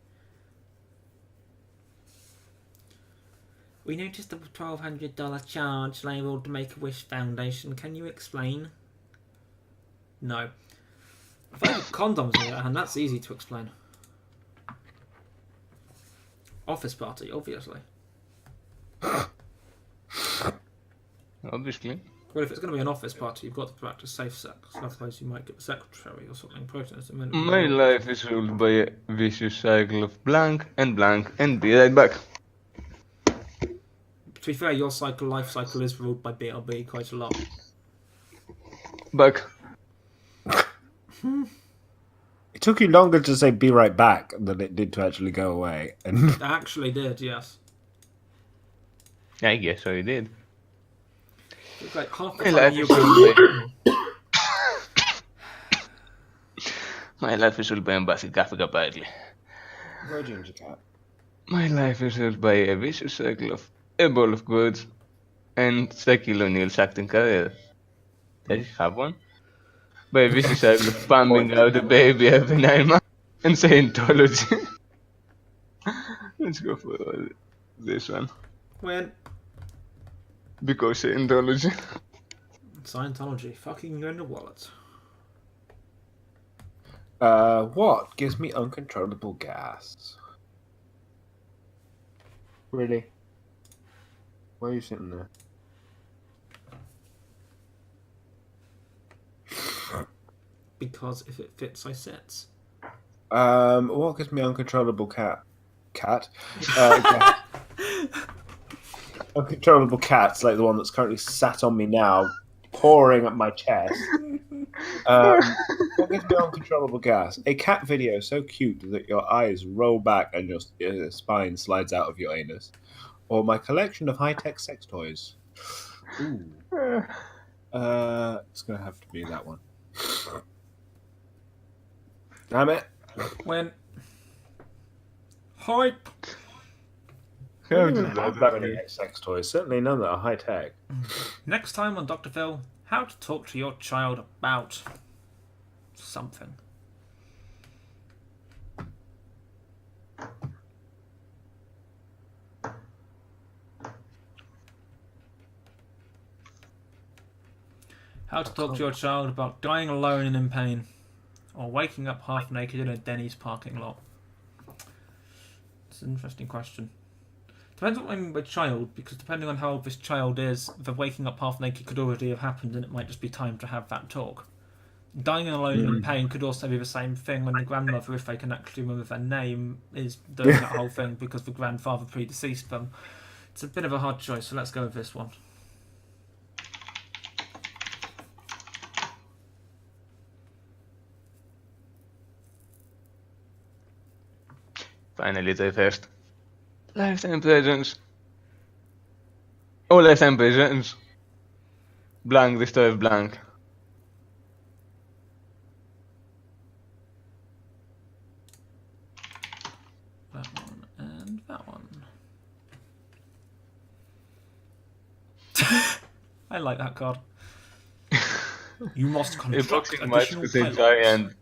We noticed a $1,200 charge labelled Make-A-Wish Foundation. Can you explain? No. If I have condoms on the other hand, that's easy to explain. Office party, obviously. Obviously. Well, if it's going to be an office party, you've got to practice safe sex. Otherwise, you might get the secretary or something protest. My life is ruled by a vicious cycle of blank and be right back. To be fair, your life cycle is ruled by BLB quite a lot. Back. It took you longer to say "be right back" than it did to actually go away. And It actually did, yes. I guess I did. It's like half the My time life you is go. ruled by... My life is ruled by Ambassador Africa badly. My life is ruled by a vicious cycle of a ball of goods and Shaquille O'Neal's acting career. Does he have one? By a vicious cycle of pumping out a baby every 9 months and Scientology. Let's go for this one. When Because Scientology. Scientology, fucking in the wallet. what gives me uncontrollable gas? Really? Why are you sitting there? Because if it fits, I sits. What gives me uncontrollable cat? uncontrollable cats, like the one that's currently sat on me now, pawing at my chest. What gives me uncontrollable gas? A cat video so cute that your eyes roll back and your spine slides out of your anus. Or my collection of high-tech sex toys. Ooh. It's going to have to be that one. Damn it. When hype. I don't even have that many sex toys. Certainly none that are high-tech. Next time on Dr. Phil, how to talk to your child about something. How to talk to your child about dying alone and in pain, or waking up half naked in a Denny's parking lot. It's an interesting question. Depends what I mean by child, because depending on how old this child is, the waking up half naked could already have happened and it might just be time to have that talk. Dying alone and in pain could also be the same thing when the grandmother, if they can actually remember their name, is doing that whole thing because the grandfather predeceased them. It's a bit of a hard choice, so let's go with this one. Finally, the first. Lifetime presents. Oh, lifetime presents. Blank, the story of blank. That one and that one. I like that card. You must A construct boxing match additional with a pylons. giant.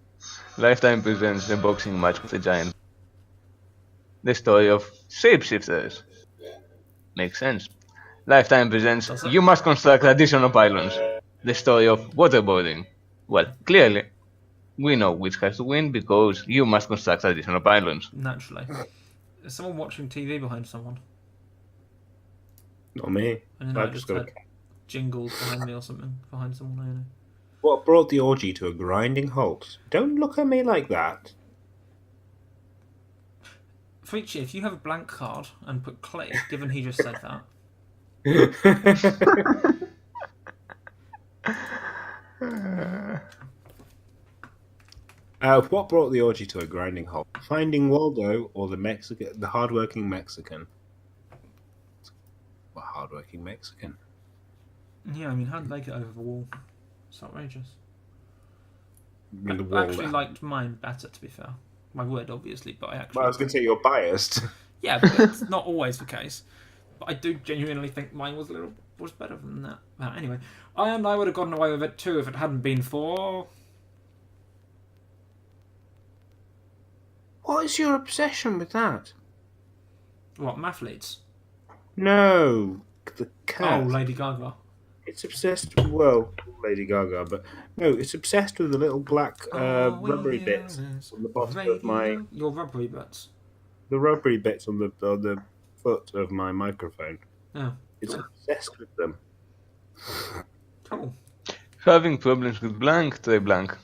Lifetime presents a boxing match with a giant. The story of shapeshifters. Makes sense. Lifetime presents Does it? you must construct additional pylons. The story of waterboarding. Well, clearly, we know which has to win because you must construct additional pylons. Naturally. Is someone watching TV behind someone? Not me. I don't know, I I've just got heard jingles behind me or something. Behind someone I know. What brought the orgy to a grinding halt? Don't look at me like that. Freachy, if you have a blank card and put Clay, given he just said that. What brought the orgy to a grinding halt? Finding Waldo or the hardworking Mexican? What hardworking Mexican? Yeah, I mean, how did they get over the wall? It's outrageous. I mean, the I wall actually there. liked mine better, to be fair. My word, obviously, but I actually... Well, I was going to say you're biased. Yeah, but it's not always the case. But I do genuinely think mine was better than that. Anyway, I would have gotten away with it too if it hadn't been for... What is your obsession with that? What, mathletes? No, the cat. Oh, Lady Gaga. It's obsessed. Well, Lady Gaga, but no, it's obsessed with the little black rubbery bits on the bottom of my. Your rubbery bits. The rubbery bits on the foot of my microphone. Oh, It's obsessed with them. cool. Having problems with blank, try blank.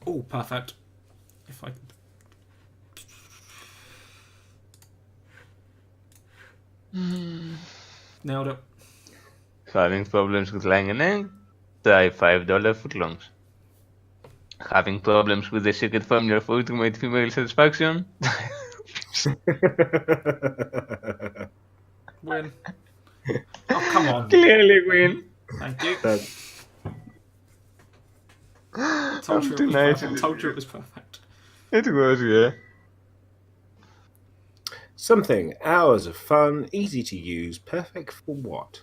Oh, perfect. If I... Nailed it. Having problems with laying an egg, try $5 footlongs. Having problems with the secret formula for ultimate female satisfaction? Win. Oh, come on. Clearly win. Thank you. I'm Told you too nice. it was perfect. It was, yeah. Something. Hours of fun, easy to use, perfect for what?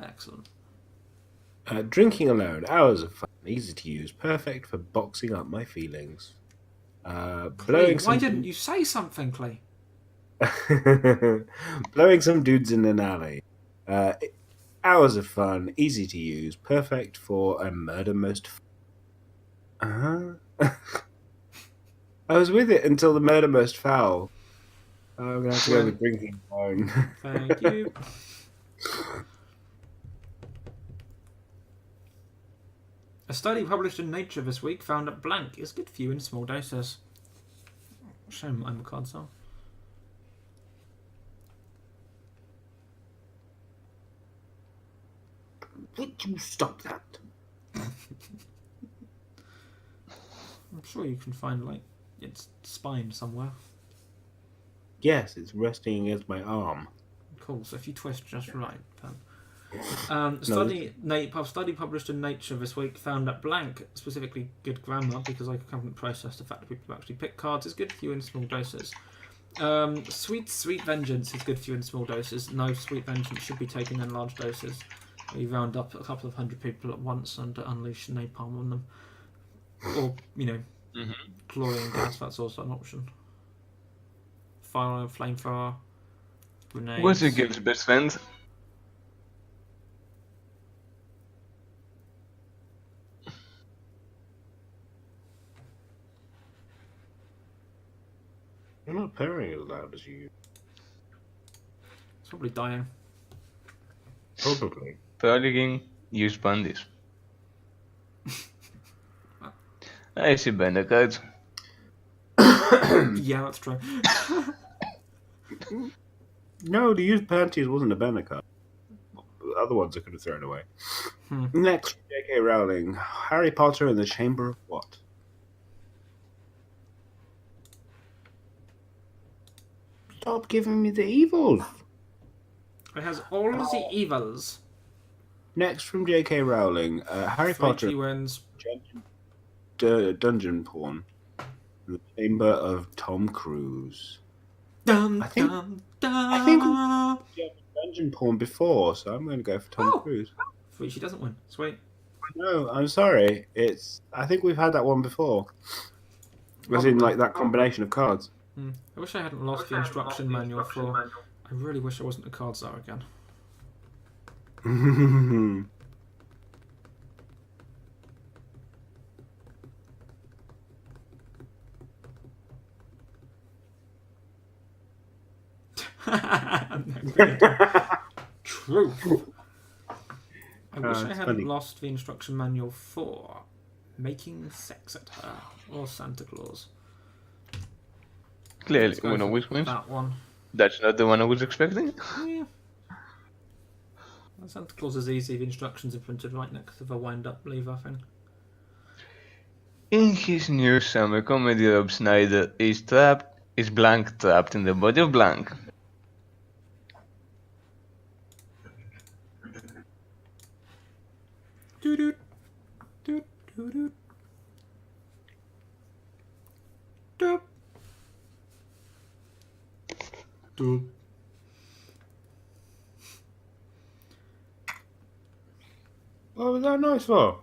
Excellent. Drinking alone. Hours of fun, easy to use, perfect for boxing up my feelings. Clay, why didn't you say something, Clay? Blowing some dudes in an alley. Hours of fun, easy to use, perfect for a murder most. I was with it until the murder most foul. I'm gonna have to go Well- with drinking wine. Thank you. A study published in Nature this week found that blank is good for you in small doses. Shame I'm a cards are. Would you stop that? I'm sure you can find like its spine somewhere. Yes, it's resting against my arm. Cool. So if you twist just right, then. No, Study published in Nature this week found that blank, specifically good grammar, because I haven't processed the fact that people actually pick cards, is good for you in small doses. Sweet vengeance is good for you in small doses. No, sweet vengeance should be taken in large doses. You round up a couple of hundred people at once and unleash napalm on them, or chlorine gas. That's also an option. Fire, flamethrower, grenades. What's your guild's best friend? You're not purring as loud as you. It's probably dying. Probably. Prologing, use bandits. I see banner cards. Yeah, that's true. No, the used panties wasn't a banner card. The other ones I could have thrown away. Next, J.K. Rowling. Harry Potter and the Chamber of what? Stop giving me the evils. It has all the evils. Next from J.K. Rowling. Harry Potter. 3 wins. Dungeon porn. The Chamber of Tom Cruise. Dum, I think- dum, I think- dum. Dungeon porn before, so I'm going to go for Tom Oh. Cruise. Sweet, she doesn't win. Sweet. No, I'm sorry. I think we've had that one before. As in, like, that combination of cards. I wish I hadn't lost the instruction manual for. I really wish I wasn't a card czar again. True. I wish I it's hadn't funny. lost the instruction manual for making sex at her or Santa Claus. Clearly, Let's go one for always wins. that one. That's not the one I was expecting. Yeah. Santa Claus is easy. The instructions are printed right next to the wind-up lever thing. In his new summer comedy, Rob Schneider is blank trapped in the body of blank. Doo doo doo doo doo. Doop. Doop. What was that noise for?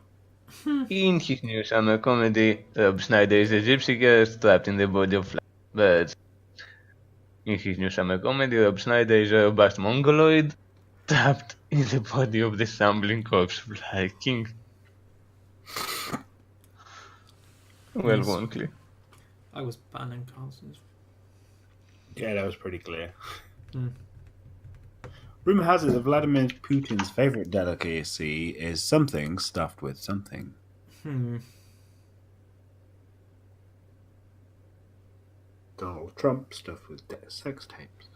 In his new summer comedy, Rob Schneider is a gypsy girl trapped in the body of birds. In his new summer comedy, Rob Schneider is a robust mongoloid trapped in the body of the stumbling corpse of Lion King. Well, Yes. one clear. I was banning cards. Yeah, that was pretty clear. Hmm. Rumor has it that Vladimir Putin's favorite delicacy is something stuffed with something. Donald Trump stuffed with sex tapes.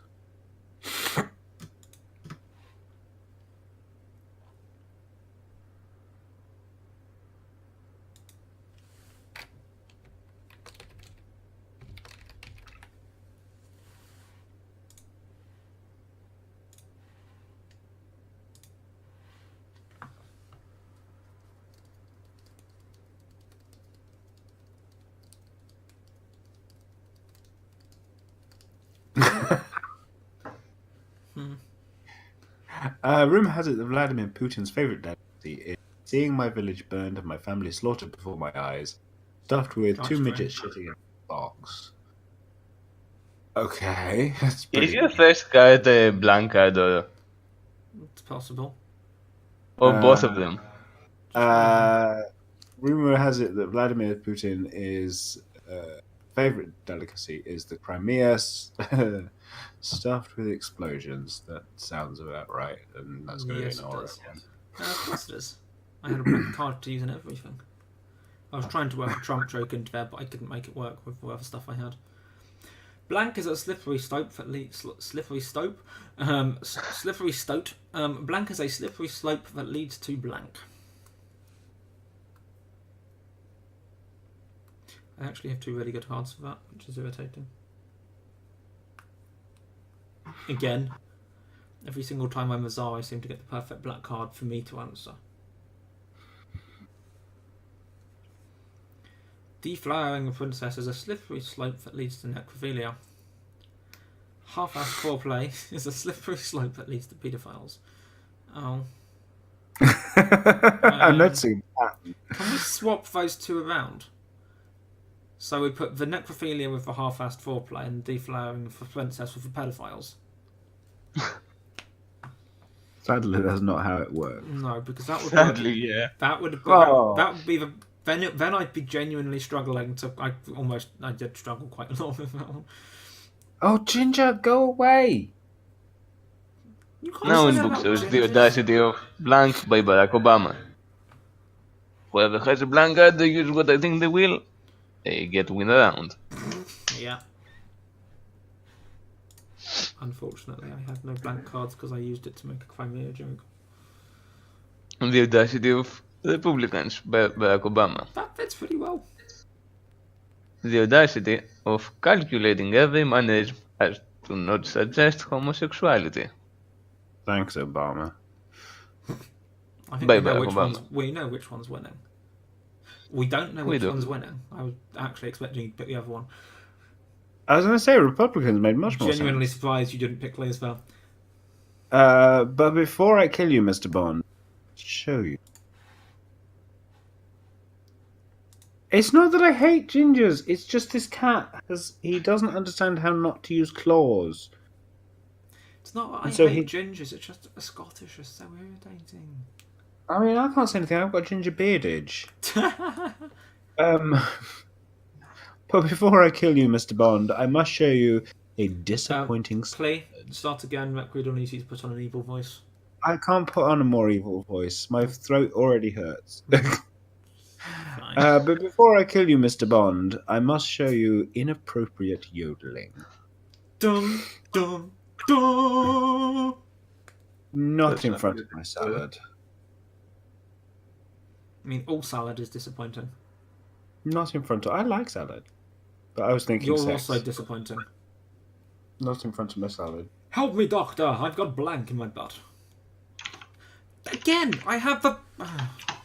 Rumor has it that Vladimir Putin's favorite delicacy is seeing my village burned and my family slaughtered before my eyes, stuffed with That's two true. midgets shitting in a box. Okay, that's Is pretty your first card a blank card or It's possible. both of them? rumor has it that Vladimir Putin is favorite delicacy is the Crimea stuffed with explosions. That sounds about right, and that's going to be Yes, an it aura does. again. Of course it is. I had a blank card to use in everything. I was trying to work a Trump joke into there, but I couldn't make it work with whatever stuff I had. Blank is a slippery slope that leads slippery slope. Slippery stoat. Blank is a slippery slope that leads to blank. I actually have 2 really good cards for that, which is irritating. Again, every single time I'm a Tsar, I seem to get the perfect black card for me to answer. Deflowering a princess is a slippery slope that leads to necrophilia. Half-assed foreplay is a slippery slope that leads to paedophiles. Oh. I'm not seeing that. Can we swap those 2 around? So we put the necrophilia with the half-assed foreplay and deflowering for princess with the pedophiles. Sadly, that's not how it works. No, because that would Sadly, yeah. that would be the then I'd be genuinely struggling to. I did struggle quite a lot with that one. Oh, Ginger, go away! You can't Now say in that books about there's the gingers. audacity of blank by Barack Obama. Whoever has a blank card, they use what I think they will. They get win around. Yeah. Unfortunately, I had no blank cards because I used it to make a Crimea joke. And the audacity of Republicans by Barack Obama. That fits pretty well. The audacity of calculating every mannerism as to not suggest homosexuality. Thanks, Obama. I think By we know Barack which Obama. one's. We know which one's winning. We don't know We which do. one's winning. I was actually expecting you to pick the other one. I was going to say Republicans made much more Genuinely sense. surprised you didn't pick Leesville. But before I kill you, Mr. Bond, show you. It's not that I hate gingers. It's just this cat he doesn't understand how not to use claws. It's not that I And so hate gingers, it's just a Scottish is so irritating. I mean, I can't say anything. I've got ginger beardage. But before I kill you, Mr. Bond, I must show you a disappointing. Play, start again. Requid needs you to put on an evil voice. I can't put on a more evil voice. My throat already hurts. Fine. But before I kill you, Mr. Bond, I must show you inappropriate yodeling. Dum, dum, dum. Not That's in not front good. of my salad. I mean, all salad is disappointing. Not in front of. I like salad, but I was thinking You're sex. also disappointing. Not in front of my salad. Help me, doctor! I've got blank in my butt. Again, I have the.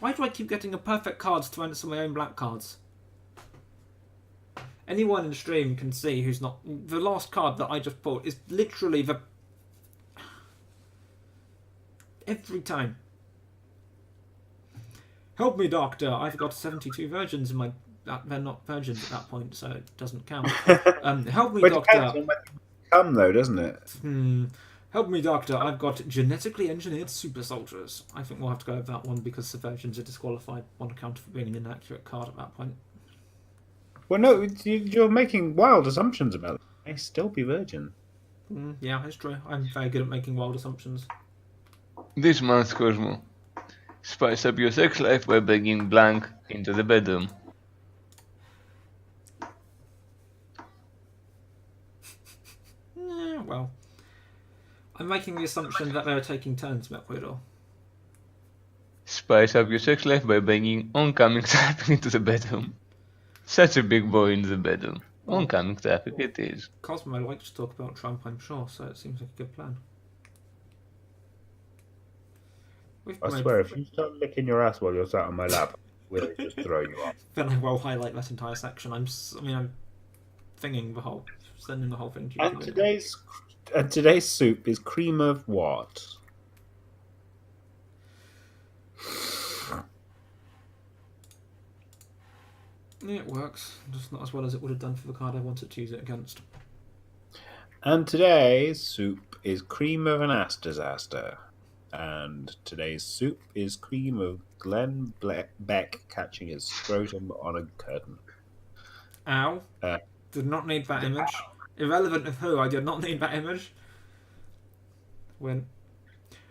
Why do I keep getting a perfect cards to answer my own black cards? Anyone in stream can see who's not. The last card that I just pulled is literally the. Every time. Help me, doctor! I've got 72 virgins in my. They're not virgins at that point, so it doesn't count. Help me, But it doctor! depends on whether you come, though, doesn't it? Help me, doctor. I've got genetically engineered super soldiers. I think we'll have to go with that one because the virgins are disqualified on account of being an inaccurate card at that point. Well, no, you're making wild assumptions about it. May still be virgin. Yeah, it's true. I'm very good at making wild assumptions. This month, Cosmo. Spice up your sex life by bringing blank into the bedroom. Yeah, well. I'm making the assumption that they're taking turns, Mercurio. Spice up your sex life by bringing oncoming traffic into the bedroom. Such a big boy in the bedroom. Oncoming traffic it is. Cosmo likes to talk about Trump, I'm sure, so it seems like a good plan. I swear, if you start licking your ass while you're sat on my lap, we'll just throw you off. Then I will highlight that entire section. I'm sending the whole thing to you. And today's soup is cream of what? Yeah, it works. Just not as well as it would have done for the card I wanted to use it against. And today's soup is cream of an ass disaster. And today's soup is cream of Glenn Beck catching his scrotum on a curtain. Ow. Uh, Did not need that image. Irrelevant of who, I did not need that image. Win.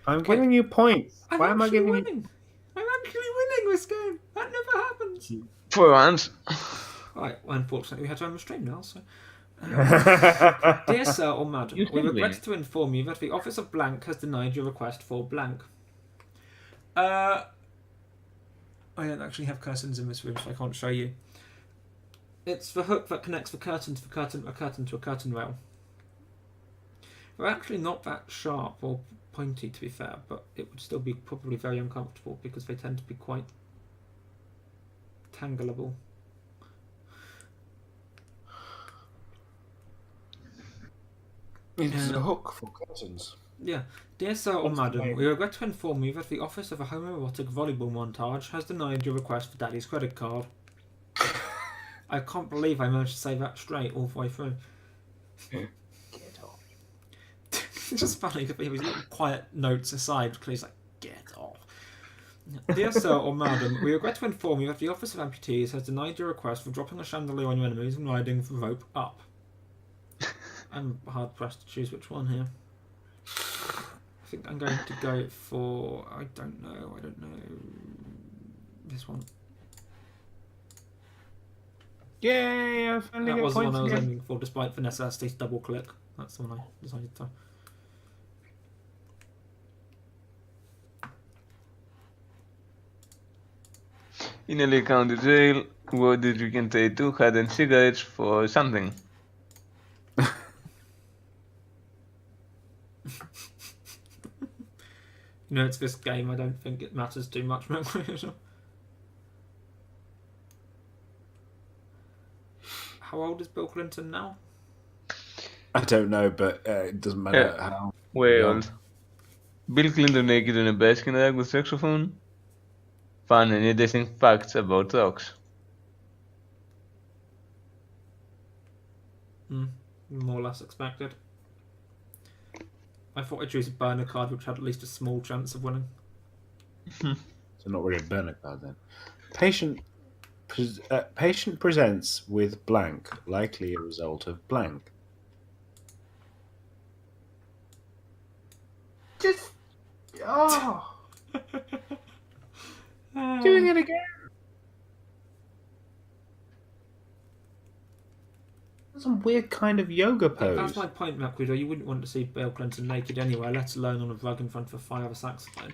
I'm giving you points. I'm Why am I actually giving winning. I'm actually winning this game. That never happens. you? For once. Right, well, unfortunately, we had to end the stream now, so. Dear Dear Sir or Madam, You we can regret win. to inform you that the Office of Blank has denied your request for blank. I don't actually have curtains in this room, so I can't show you. It's the hook that connects the curtain to a curtain to a curtain rail. They're actually not that sharp or pointy, to be fair, but it would still be probably very uncomfortable because they tend to be quite tangleable. It's a hook for curtains. Yeah. Dear Sir or What's the Madam, name? we regret to inform you that the Office of a Homoerotic Volleyball Montage has denied your request for Daddy's credit card. I can't believe I managed to say that straight all the way through. Get off. It's just funny to hear his little quiet notes aside because he's like, get off. Dear Sir or Madam, we regret to inform you that the Office of Amputees has denied your request for dropping a chandelier on your enemies and riding the rope up. I'm hard pressed to choose which one here. I think I'm going to go for... I don't know. This one. Yay! I finally That get was the one points I was again. aiming for, despite the necessity to double click. That's the one I decided to. In LA County Jail, where the Weekend 2 hidden cigarettes for something. You know, it's this game. I don't think it matters too much. How old is Bill Clinton now? I don't know, but it doesn't matter Yeah. how. Way Yeah. old. Bill Clinton naked in a basking bag with saxophone. Fun and interesting facts about rocks. More or less expected. I thought I'd choose a burner card which had at least a small chance of winning. So not really a burner card then. Patient presents with blank, likely a result of blank. Just doing it again. Some weird kind of yoga pose. That's my point, Macquarie. You wouldn't want to see Bill Clinton naked anywhere, let alone on a rug in front of a fire of a saxophone.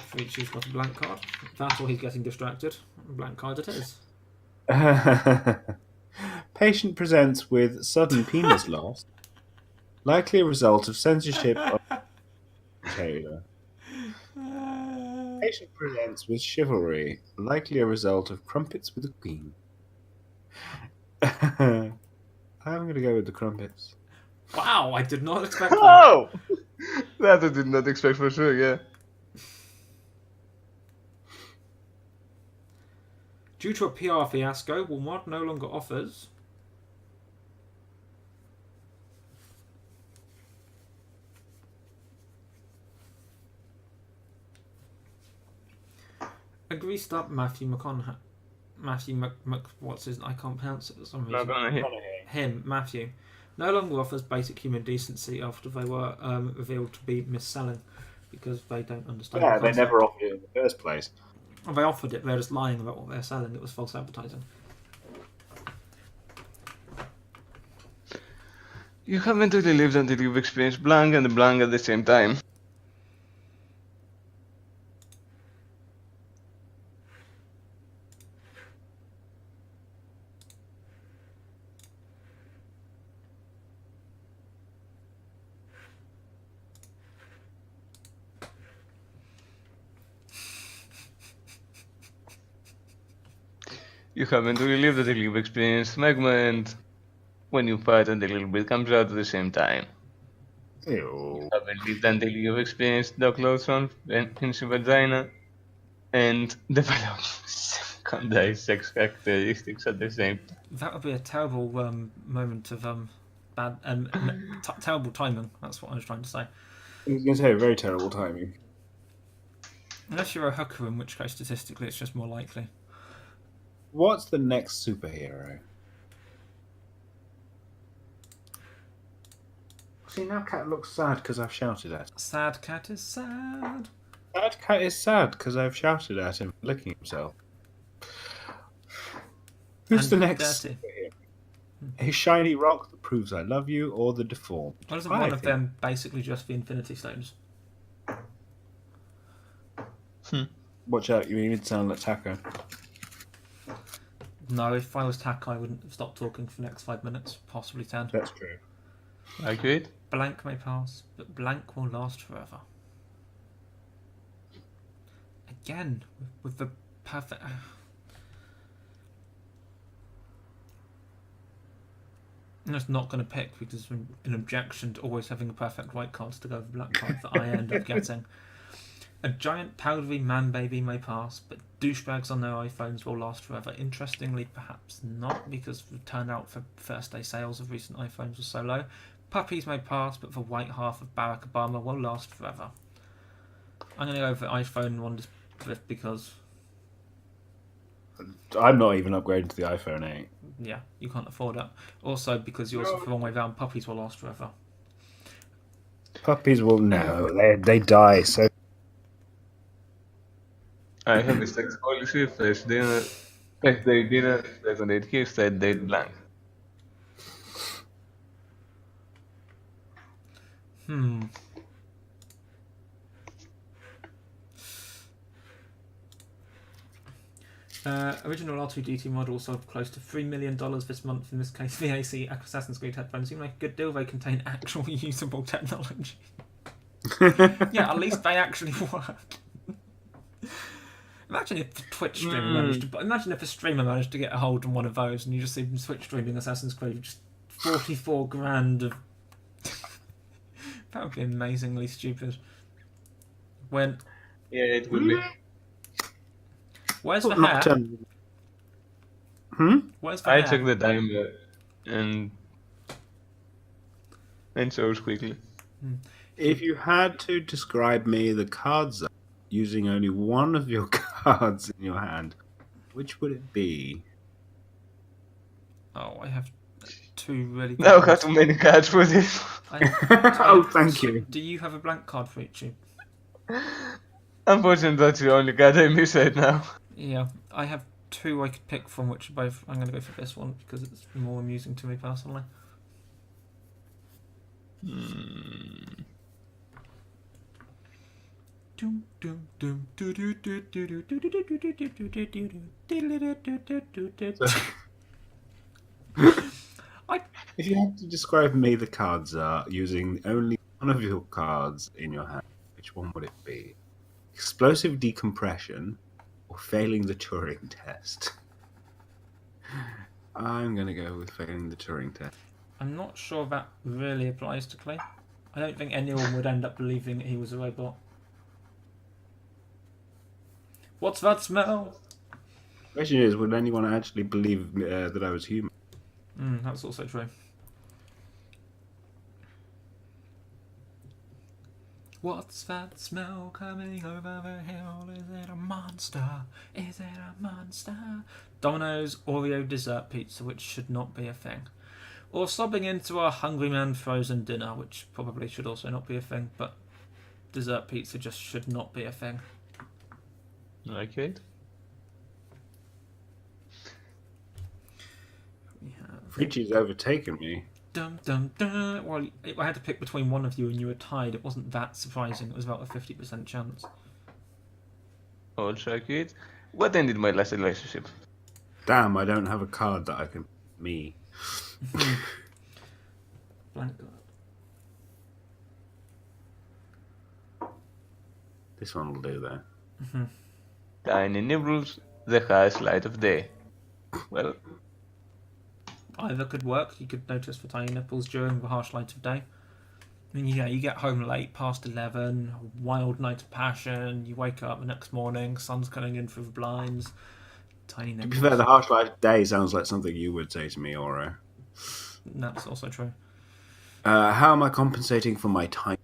Freachu's got a blank card. That's or he's getting distracted. Blank card it is. Patient presents with sudden penis loss, likely a result of censorship of Taylor. Patient presents with chivalry, likely a result of crumpets with the queen. I'm going to go with the crumpets. Wow, I did not expect that. Oh! That I did not expect for sure, yeah. Due to a PR fiasco, Walmart no longer offers a greased up Matthew McConaughey. What's his? I can't pronounce it for some reason. Him, Matthew, no longer offers basic human decency after they were revealed to be mis-selling because they don't understand. Yeah, the they concept. never offered it in the first place. Well, they offered it. They're just lying about what they're selling. It was false advertising. You haven't really lived until you've experienced blank and blank at the same time. You haven't really lived until you've experienced magma, and when you fight and a little bit comes out at the same time. Ew. You haven't lived until you've experienced dog lotion and pinch vagina, and developed secondary sex characteristics at the same time. That would be a terrible moment of bad terrible timing. That's what I was trying to say. I was going to say, very terrible timing. Unless you're a hooker, in which case statistically it's just more likely. What's the next superhero? See, now Cat looks sad because I've shouted at him. Sad cat is sad. Sad Cat is sad because I've shouted at him for licking himself. Who's And the next dirty. superhero? A shiny rock that proves I love you, or the deformed? Why doesn't I one of think- them basically just the Infinity Stones? Watch out, you even sound like Taco. No, if I was Tack, I wouldn't have stopped talking for the next 5 minutes, possibly 10. That's true. Agreed. Blank may pass, but blank will last forever. Again, with the perfect... I'm just not going to pick because an objection to always having a perfect white cards to go with black cards that I end up getting. A giant powdery man baby may pass, but douchebags on their iPhones will last forever. Interestingly, perhaps not, because the turnout for first day sales of recent iPhones was so low. Puppies may pass, but the white half of Barack Obama will last forever. I'm going to go for iPhone one just because, I'm not even upgrading to the iPhone 8. yeah, you can't afford it. Also, because yours is the wrong way round, puppies will last forever. Puppies will no, they die. So I have a sex policy: first day dinner, second date kiss, third date blank. Original R2D2 model sold for close to $3 million this month. In this case, VAC Assassin's Creed headphones seem like a good deal. They contain actual usable technology. Yeah, at least they actually work. Imagine if the Twitch streamer managed to. Imagine if a streamer managed to get a hold on one of those, and you just see them Twitch streaming Assassin's Creed, just 44 grand of. That would be amazingly stupid. When? Yeah, it would be. Where's the hair? Where's the I hair? check the timer and shows quickly. if you had to describe me the cards using only one of your cards in your hand, which would it be? Oh, I have two really good Now ones. got too many cards for this. Oh, thank you. Do you have a blank card for each? Unfortunately, that's the only card I miss right now. Yeah, I have two I could pick from, which are both. I'm going to go for this one because it's more amusing to me personally. If you had to describe me the cards using only one of your cards in your hand, which one would it be? Explosive decompression or failing the Turing test? I'm going to go with failing the Turing test. I'm not sure that really applies to Clay. I don't think anyone would end up believing that he was a robot. What's that smell? Question is, would anyone actually believe that I was human? That's also true. What's that smell coming over the hill? Is it a monster? Is it a monster? Domino's Oreo dessert pizza, which should not be a thing. Or sobbing into a Hungry Man frozen dinner, which probably should also not be a thing, but dessert pizza just should not be a thing. Okay. Richie's overtaken me. Dum dum dum. Well, I had to pick between one of you and you were tied. It wasn't that surprising. It was about a 50% chance. All check it. What ended my last relationship? Damn, I don't have a card that I can... Me. Blank card. This one will do, though. Tiny nibbles, the harsh light of day. Well, Either could work. You could notice the tiny nipples during the harsh light of day. I mean, yeah, you get home late, past 11, a wild night of passion, you wake up the next morning, sun's coming in through the blinds, tiny To be nipples. fair, the harsh light of day sounds like something you would say to me, Oro. That's also true. How am I compensating for my time?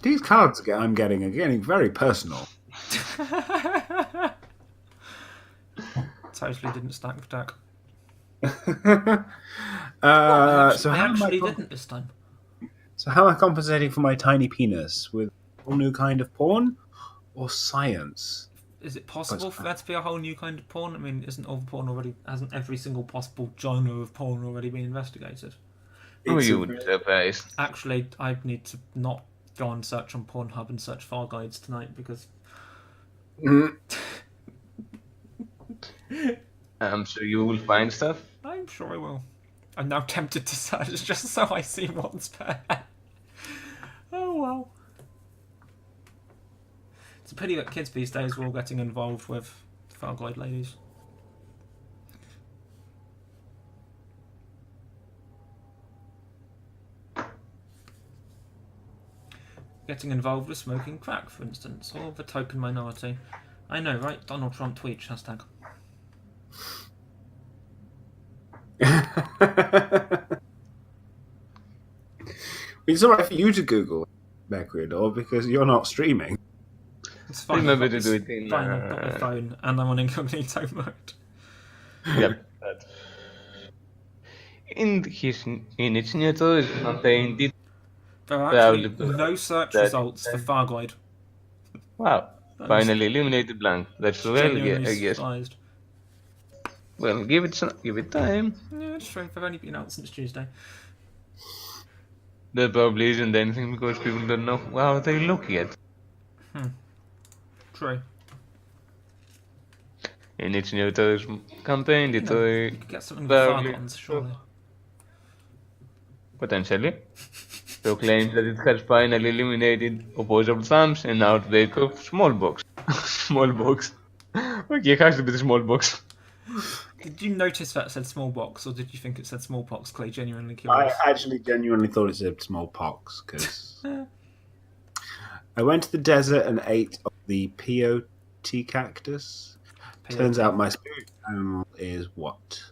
These cards I'm getting are getting very personal. Totally didn't stack the deck. So I how am I actually didn't this time. So how am I compensating for my tiny penis? With a whole new kind of porn or science? Is it possible for there to be a whole new kind of porn? I mean, hasn't every single possible genre of porn already been investigated? Oh, you would be surprised. Actually, I need to not go and search on Pornhub and search file guides tonight because I'm sure you will find stuff. I'm sure I will. I'm now tempted to search just so I see what's there. Oh well. It's a pity that kids these days are all getting involved with file guide ladies. Getting involved with smoking crack, for instance, or the token minority. I know, right? Donald Trump tweet hashtag. It's alright for you to Google Backweird, because you're not streaming. It's fine. Remember to do it in. Fine, I've got my phone and I'm on incognito mode. Yep. In its neutral campaign, did There are actually no search results for Farguide. wow! Finally eliminated blank. That's well, Genuinely I guess. surprised. Well, give it time. Yeah, it's true. They've only been out since Tuesday. There probably isn't anything because people don't know how they look yet. True. In its neutral campaign, You could get something with Fargons, surely. Potentially. So claims that it has finally eliminated opposable thumbs and outbreak of smallpox. Smallpox. Okay, it has to be the smallpox. Did you notice that it said smallpox, or did you think it said smallpox, Clay? Genuinely curious. I actually genuinely thought it said smallpox, because I went to the desert and ate the peyote cactus. Turns out my spirit animal is what?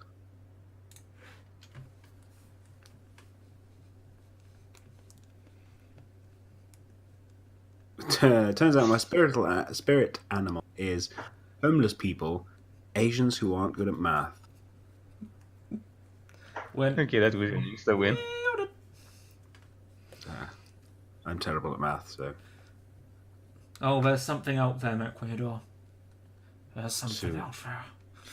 Turns out my spirit animal is homeless people, Asians who aren't good at math. Okay, that was the win. I'm terrible at math, so. Oh, there's something out there, Ecuador. There's something out there.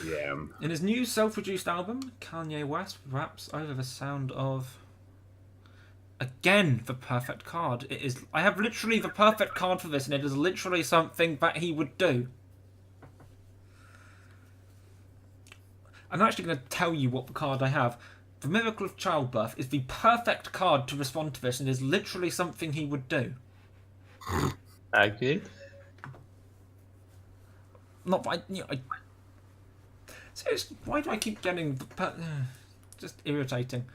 Yeah. In his new self-produced album, Kanye West raps over the sound of... Again, the perfect card. It is. I have literally the perfect card for this, and it is literally something that he would do. I'm actually going to tell you what the card I have. The Miracle of Childbirth is the perfect card to respond to this, and is literally something he would do. Okay. Not, seriously, why do I keep getting just irritating?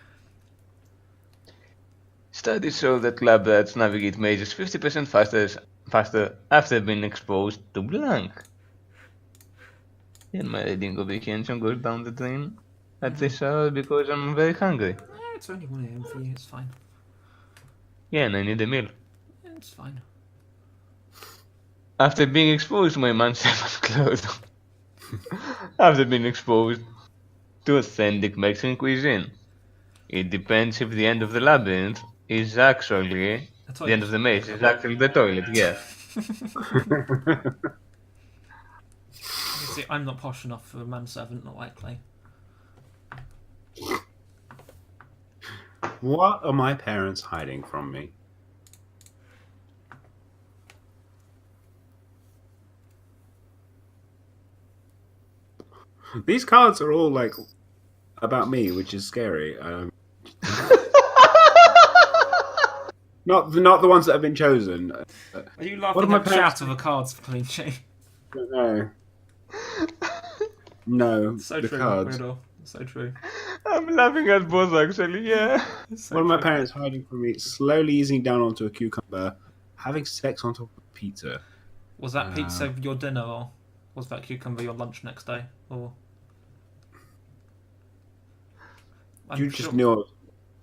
Studies show that lab rats navigate mazes 50% faster after being exposed to blank. And my reading comprehension goes down the drain at this hour because I'm very hungry. It's only 1 AM for you, it's fine. Yeah, and I need a meal. It's fine. After being exposed to my man's clothes. After being exposed to authentic Mexican cuisine. It depends if the end of the labyrinth is actually the end of the maze is actually the toilet, yeah. You see, I'm not posh enough for a manservant, not likely. What are my parents hiding from me? These cards are all like about me, which is scary. Not the ones that have been chosen. Are you laughing at the chat of the cards for clean sheet? No. No, So the true, cards. Weirdo. So true. I'm laughing at both actually, yeah. So What are my true. parents hiding from me? Slowly easing down onto a cucumber, having sex on top of pizza. Was that pizza your dinner, or was that cucumber your lunch next day? Or You just knew I was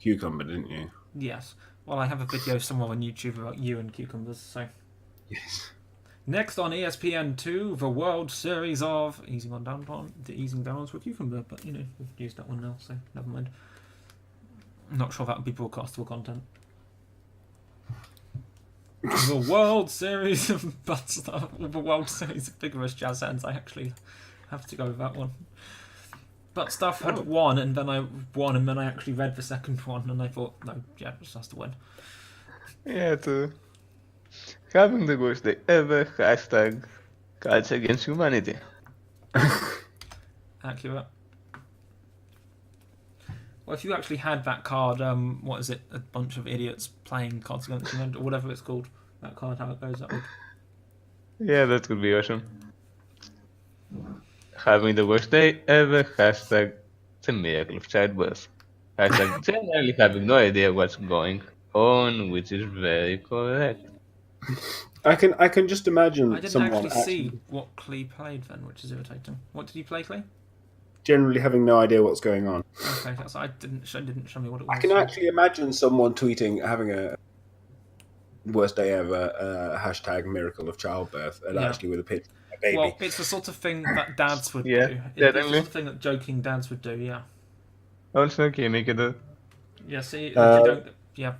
cucumber, didn't you? Yes. Well, I have a video somewhere on YouTube about you and cucumbers, so. Yes. Next on ESPN2, the World Series of easing balance with cucumber, but we've used that one now, so never mind. I'm not sure that would be broadcastable content. The World Series of butt stuff, the World Series of vigorous jazz hands. I actually have to go with that one. Butt stuff had won, and then I actually read the second one, and I thought, no, yeah, it just has to win. Yeah, too. Having the worst day ever. Hashtag Cards Against Humanity. Accurate. Well, if you actually had that card, what is it? A bunch of idiots playing Cards Against Humanity, or whatever it's called. That card, how it goes, that would. Yeah, that could be awesome. Having the worst day ever. Hashtag the miracle of childbirth. Hashtag generally having no idea what's going on, which is very correct. I can just imagine I didn't someone actually see what Clee played then, which is irritating. What did you play, Clee? generally having no idea what's going on. Okay, so I didn't show me what it was. I can actually imagine someone tweeting having a worst day ever, hashtag miracle of childbirth, and actually with a picture of a baby. Well, it's the sort of thing that dads would Yeah, do. It's definitely. the sort of thing that joking dads would do, yeah. Also, okay, make it a... Yeah, see, if you don't... Yeah.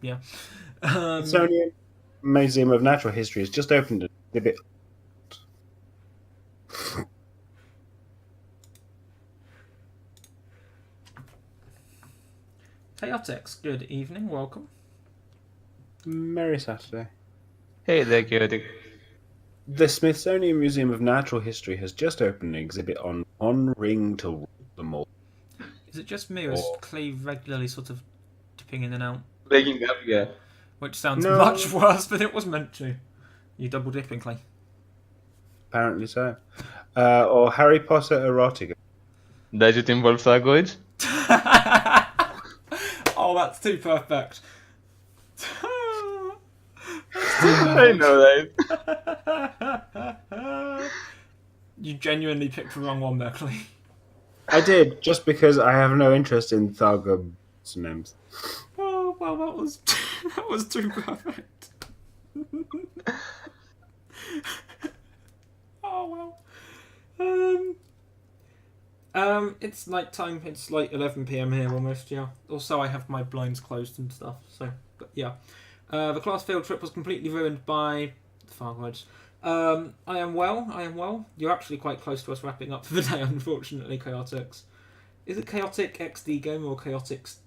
Yeah. Smithsonian Museum of Natural History has just opened an exhibit. Chaotix, good evening, welcome. Merry Saturday. Hey there, Chaotic. The Smithsonian Museum of Natural History has just opened an exhibit on Ring to Rule Them All. Is it just me, or is Cleve regularly sort of dipping in and out? Waking up, yeah. Which sounds much worse than it was meant to. You double dipping, Clay? Apparently so. Or Harry Potter erotica. Does it involve thyroids? Oh, that's too perfect. I know that. You genuinely picked the wrong one there, Clay. I did, just because I have no interest in Thargob synonyms. Oh, well, that was too perfect. Oh, well. It's night time. It's like 11 p.m. here almost, yeah. Also, I have my blinds closed and stuff, so, but yeah. The class field trip was completely ruined by the Fargoids. I am well. You're actually quite close to us wrapping up for the day, unfortunately, Chaotix. Is it Chaotic XD Gamer or Chaotix?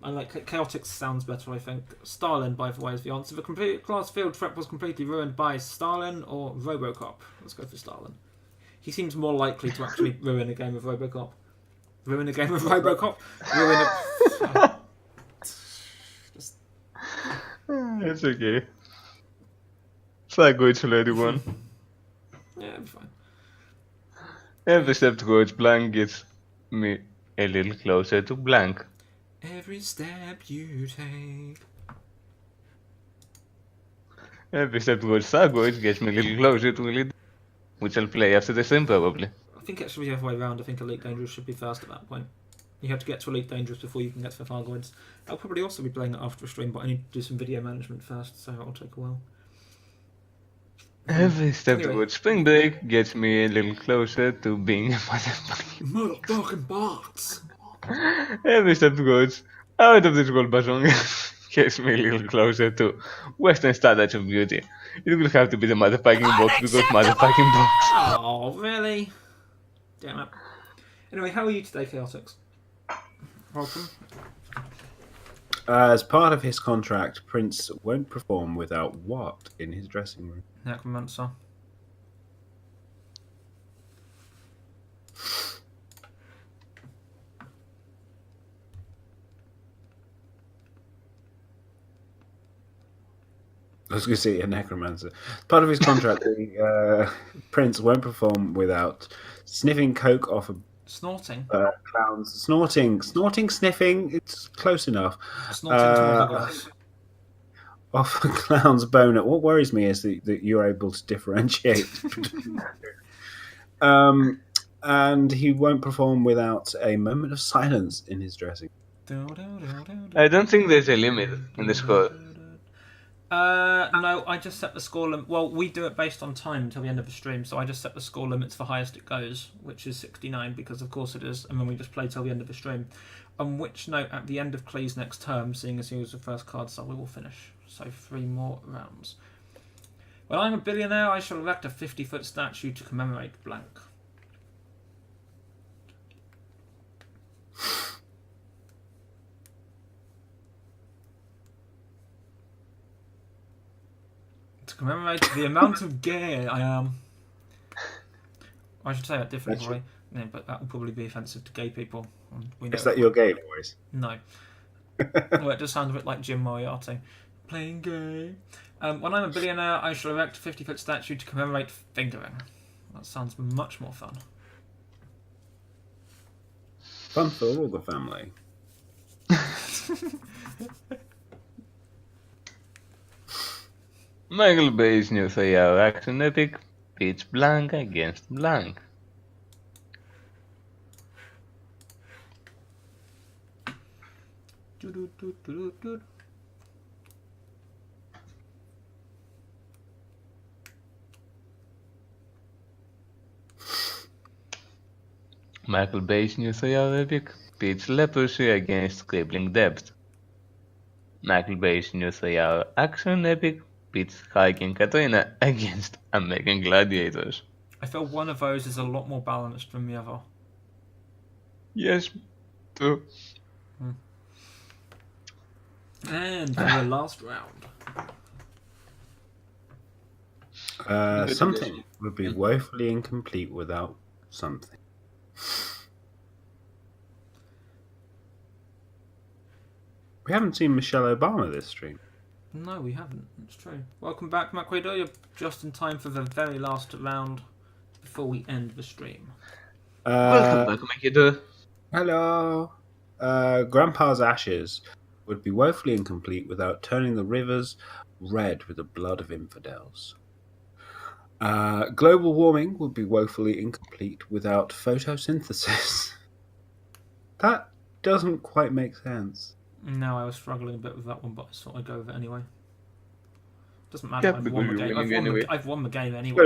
I like Chaotix sounds better, I think. Stalin, by the way, is the answer. The complete class field trip was completely ruined by Stalin or Robocop. Let's go for Stalin. He seems more likely to actually ruin a game of Robocop. Ruin a game of Robocop? Ruin a... It's okay. Thyroids will anyone. Yeah, it'll be fine. Every step towards blank gets me a little closer to blank. Every step you take. Every step towards thyroids gets me a little closer to Elite, which I'll play after the stream probably. I think it should be the other way around. I think Elite Dangerous should be first at that point. You have to get to Elite Dangerous before you can get to the Fargoids. I'll probably also be playing it after a stream, but I need to do some video management first, so it'll take a while. Every step towards spring break gets me a little closer to being a motherfucking bots. Every step towards out of this world Basong gets me a little closer to Western standards of beauty. It will have to be the motherfucking box because motherfucking box. Oh, really? Damn it. Anyway, how are you today, Chaotix? Welcome. As part of his contract, Prince won't perform without what in his dressing room? Necromancer. I was going to say a necromancer. As part of his contract, the Prince won't perform without sniffing coke off a Snorting. Clowns. Snorting, sniffing. It's close enough. Snorting to one glass. Off a clown's boner. What worries me is that you're able to differentiate. And he won't perform without a moment of silence in his dressing. I don't think there's a limit in the score. No, I just set the score limit. Well, we do it based on time until the end of the stream, so I just set the score limits for highest it goes, which is 69, because of course it is, and then we just play till the end of the stream. On which note, at the end of Clee's next term, seeing as he was the first card, so we will finish. So 3 more rounds. When I'm a billionaire, I shall erect a 50-foot statue to commemorate blank. To commemorate the amount of gay I am. I should say that differently, right? Yeah, but that will probably be offensive to gay people. We know Is that your gay voice? No. Well, it does sound a bit like Jim Moriarty. Playing gay. When I'm a billionaire, I shall erect a 50-foot statue to commemorate fingering. That sounds much more fun. Fun for all the family. Michael Bay's new 3-hour action epic pits blank against blank. Michael Bay's new 3-hour epic pits leprosy against crippling depth. Michael Bay's new 3-hour action epic pits Hurricane Katrina against American Gladiators. I feel one of those is a lot more balanced than the other. Yes, true. And for the last round. Something would be woefully incomplete without something. We haven't seen Michelle Obama this stream. No, we haven't. It's true. Welcome back, Macquado. You're just in time for the very last round before we end the stream. Welcome back, Makido. Hello. Grandpa's ashes would be woefully incomplete without turning the rivers red with the blood of infidels. Global warming would be woefully incomplete without photosynthesis. That doesn't quite make sense. No, I was struggling a bit with that one, but I thought I'd go with it anyway. Doesn't matter. I've won the game. I've won the game anyway.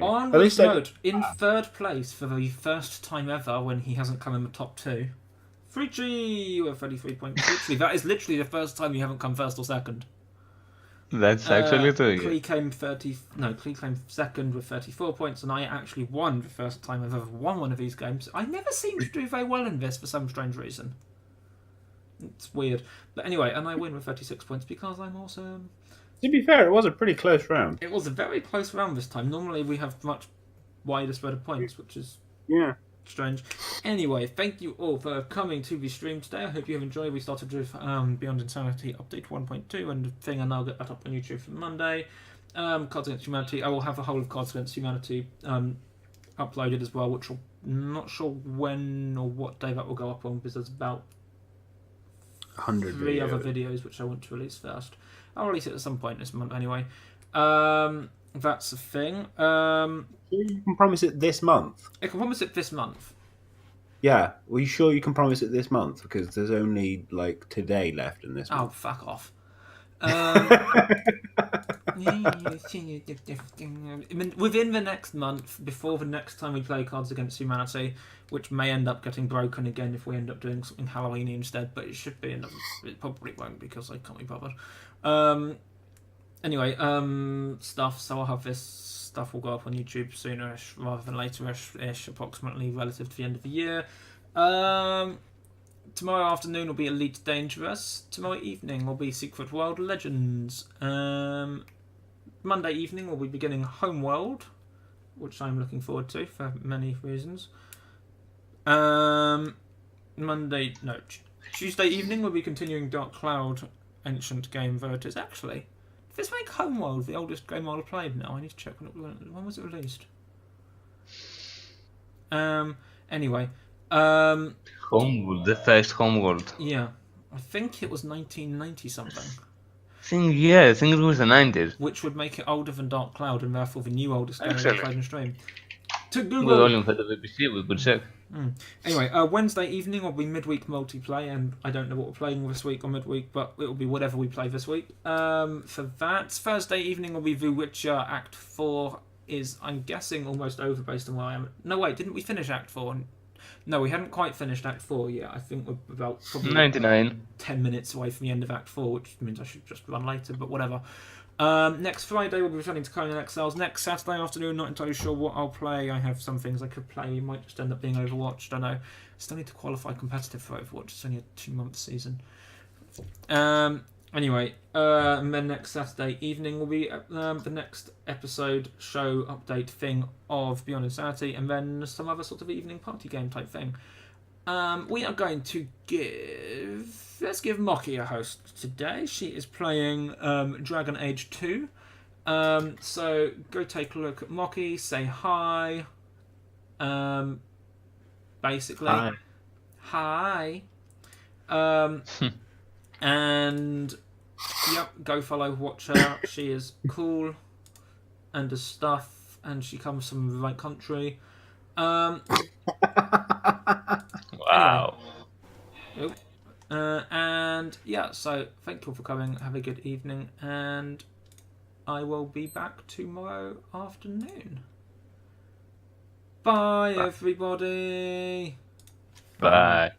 On which note, in third place for the first time ever when he hasn't come in the top 2, Frichi with 33 points. Literally, that is literally the first time you haven't come first or second. That's actually true. Clee came second with 34 points, and I actually won the first time I've ever won one of these games. I never seem to do very well in this for some strange reason. It's weird. But anyway, and I win with 36 points because I'm awesome. To be fair, it was a pretty close round. It was a very close round this time. Normally we have much wider spread of points, which is strange. Anyway, thank you all for coming to the stream today. I hope you have enjoyed. We started with Beyond Insanity Update 1.2 and the thing, and I'll get that up on YouTube for Monday. Cards Against Humanity. I will have the whole of Cards Against Humanity uploaded as well, which I'm not sure when or what day that will go up on, because there's about 100 3 videos. other videos which I want to release first. I'll release it at some point this month anyway. That's the thing. You can promise it this month. I can promise it this month. Yeah, are you sure you can promise it this month? Because there's only like today left in this Oh, month. fuck off. Within the next month, before the next time we play Cards Against Humanity, which may end up getting broken again if we end up doing something Halloweeny instead, but it should be enough. It probably won't because I can't be bothered. Anyway, stuff. So I'll have this stuff will go up on YouTube sooner-ish rather than later-ish, approximately relative to the end of the year. Tomorrow afternoon will be Elite Dangerous. Tomorrow evening will be Secret World Legends. Monday evening we'll be beginning Homeworld, which I'm looking forward to for many reasons. Tuesday evening we'll be continuing Dark Cloud Ancient Game, though it is actually... Does this make Homeworld the oldest game I'll have played now? I need to check when was it released. Anyway. Homeworld, the first Homeworld. Yeah. I think it was 1990 something. I think it was the 90s. Which would make it older than Dark Cloud and therefore the new oldest game I've played in stream. To Well, Google. only for the BBC we could check. Anyway, Wednesday evening will be midweek multiplayer, and I don't know what we're playing this week or midweek, but it will be whatever we play this week. For that, Thursday evening will be The Witcher Act 4 is, I'm guessing, almost over based on where I am. No, wait, didn't we finish Act 4? No, we hadn't quite finished Act 4 yet. I think we're about probably 99. 10 minutes away from the end of Act 4, which means I should just run later, but whatever. Next Friday we'll be returning to Conan Exiles. Next Saturday afternoon, not entirely sure what I'll play. I have some things I could play. It might just end up being Overwatch. Don't know. Still need to qualify competitive for Overwatch. It's only a 2-month season. Anyway, and then next Saturday evening will be the next episode, show, update thing of Beyond Insanity, and then some other sort of evening party game type thing. We are going to let's give Mocky a host today. She is playing Dragon Age 2. So go take a look at Mocky, say hi. Basically. Hi. And yep, go follow, watch her. She is cool and does stuff, and she comes from the right country. Wow. Anyway. And yeah, so thank you all for coming. Have a good evening, and I will be back tomorrow afternoon. Bye, everybody. Bye.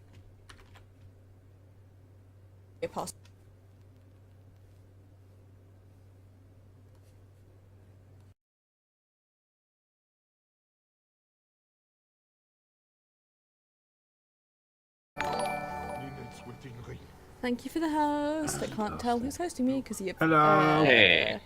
Thank you for the host. I can't tell who's hosting me because you're. Hello. Hey.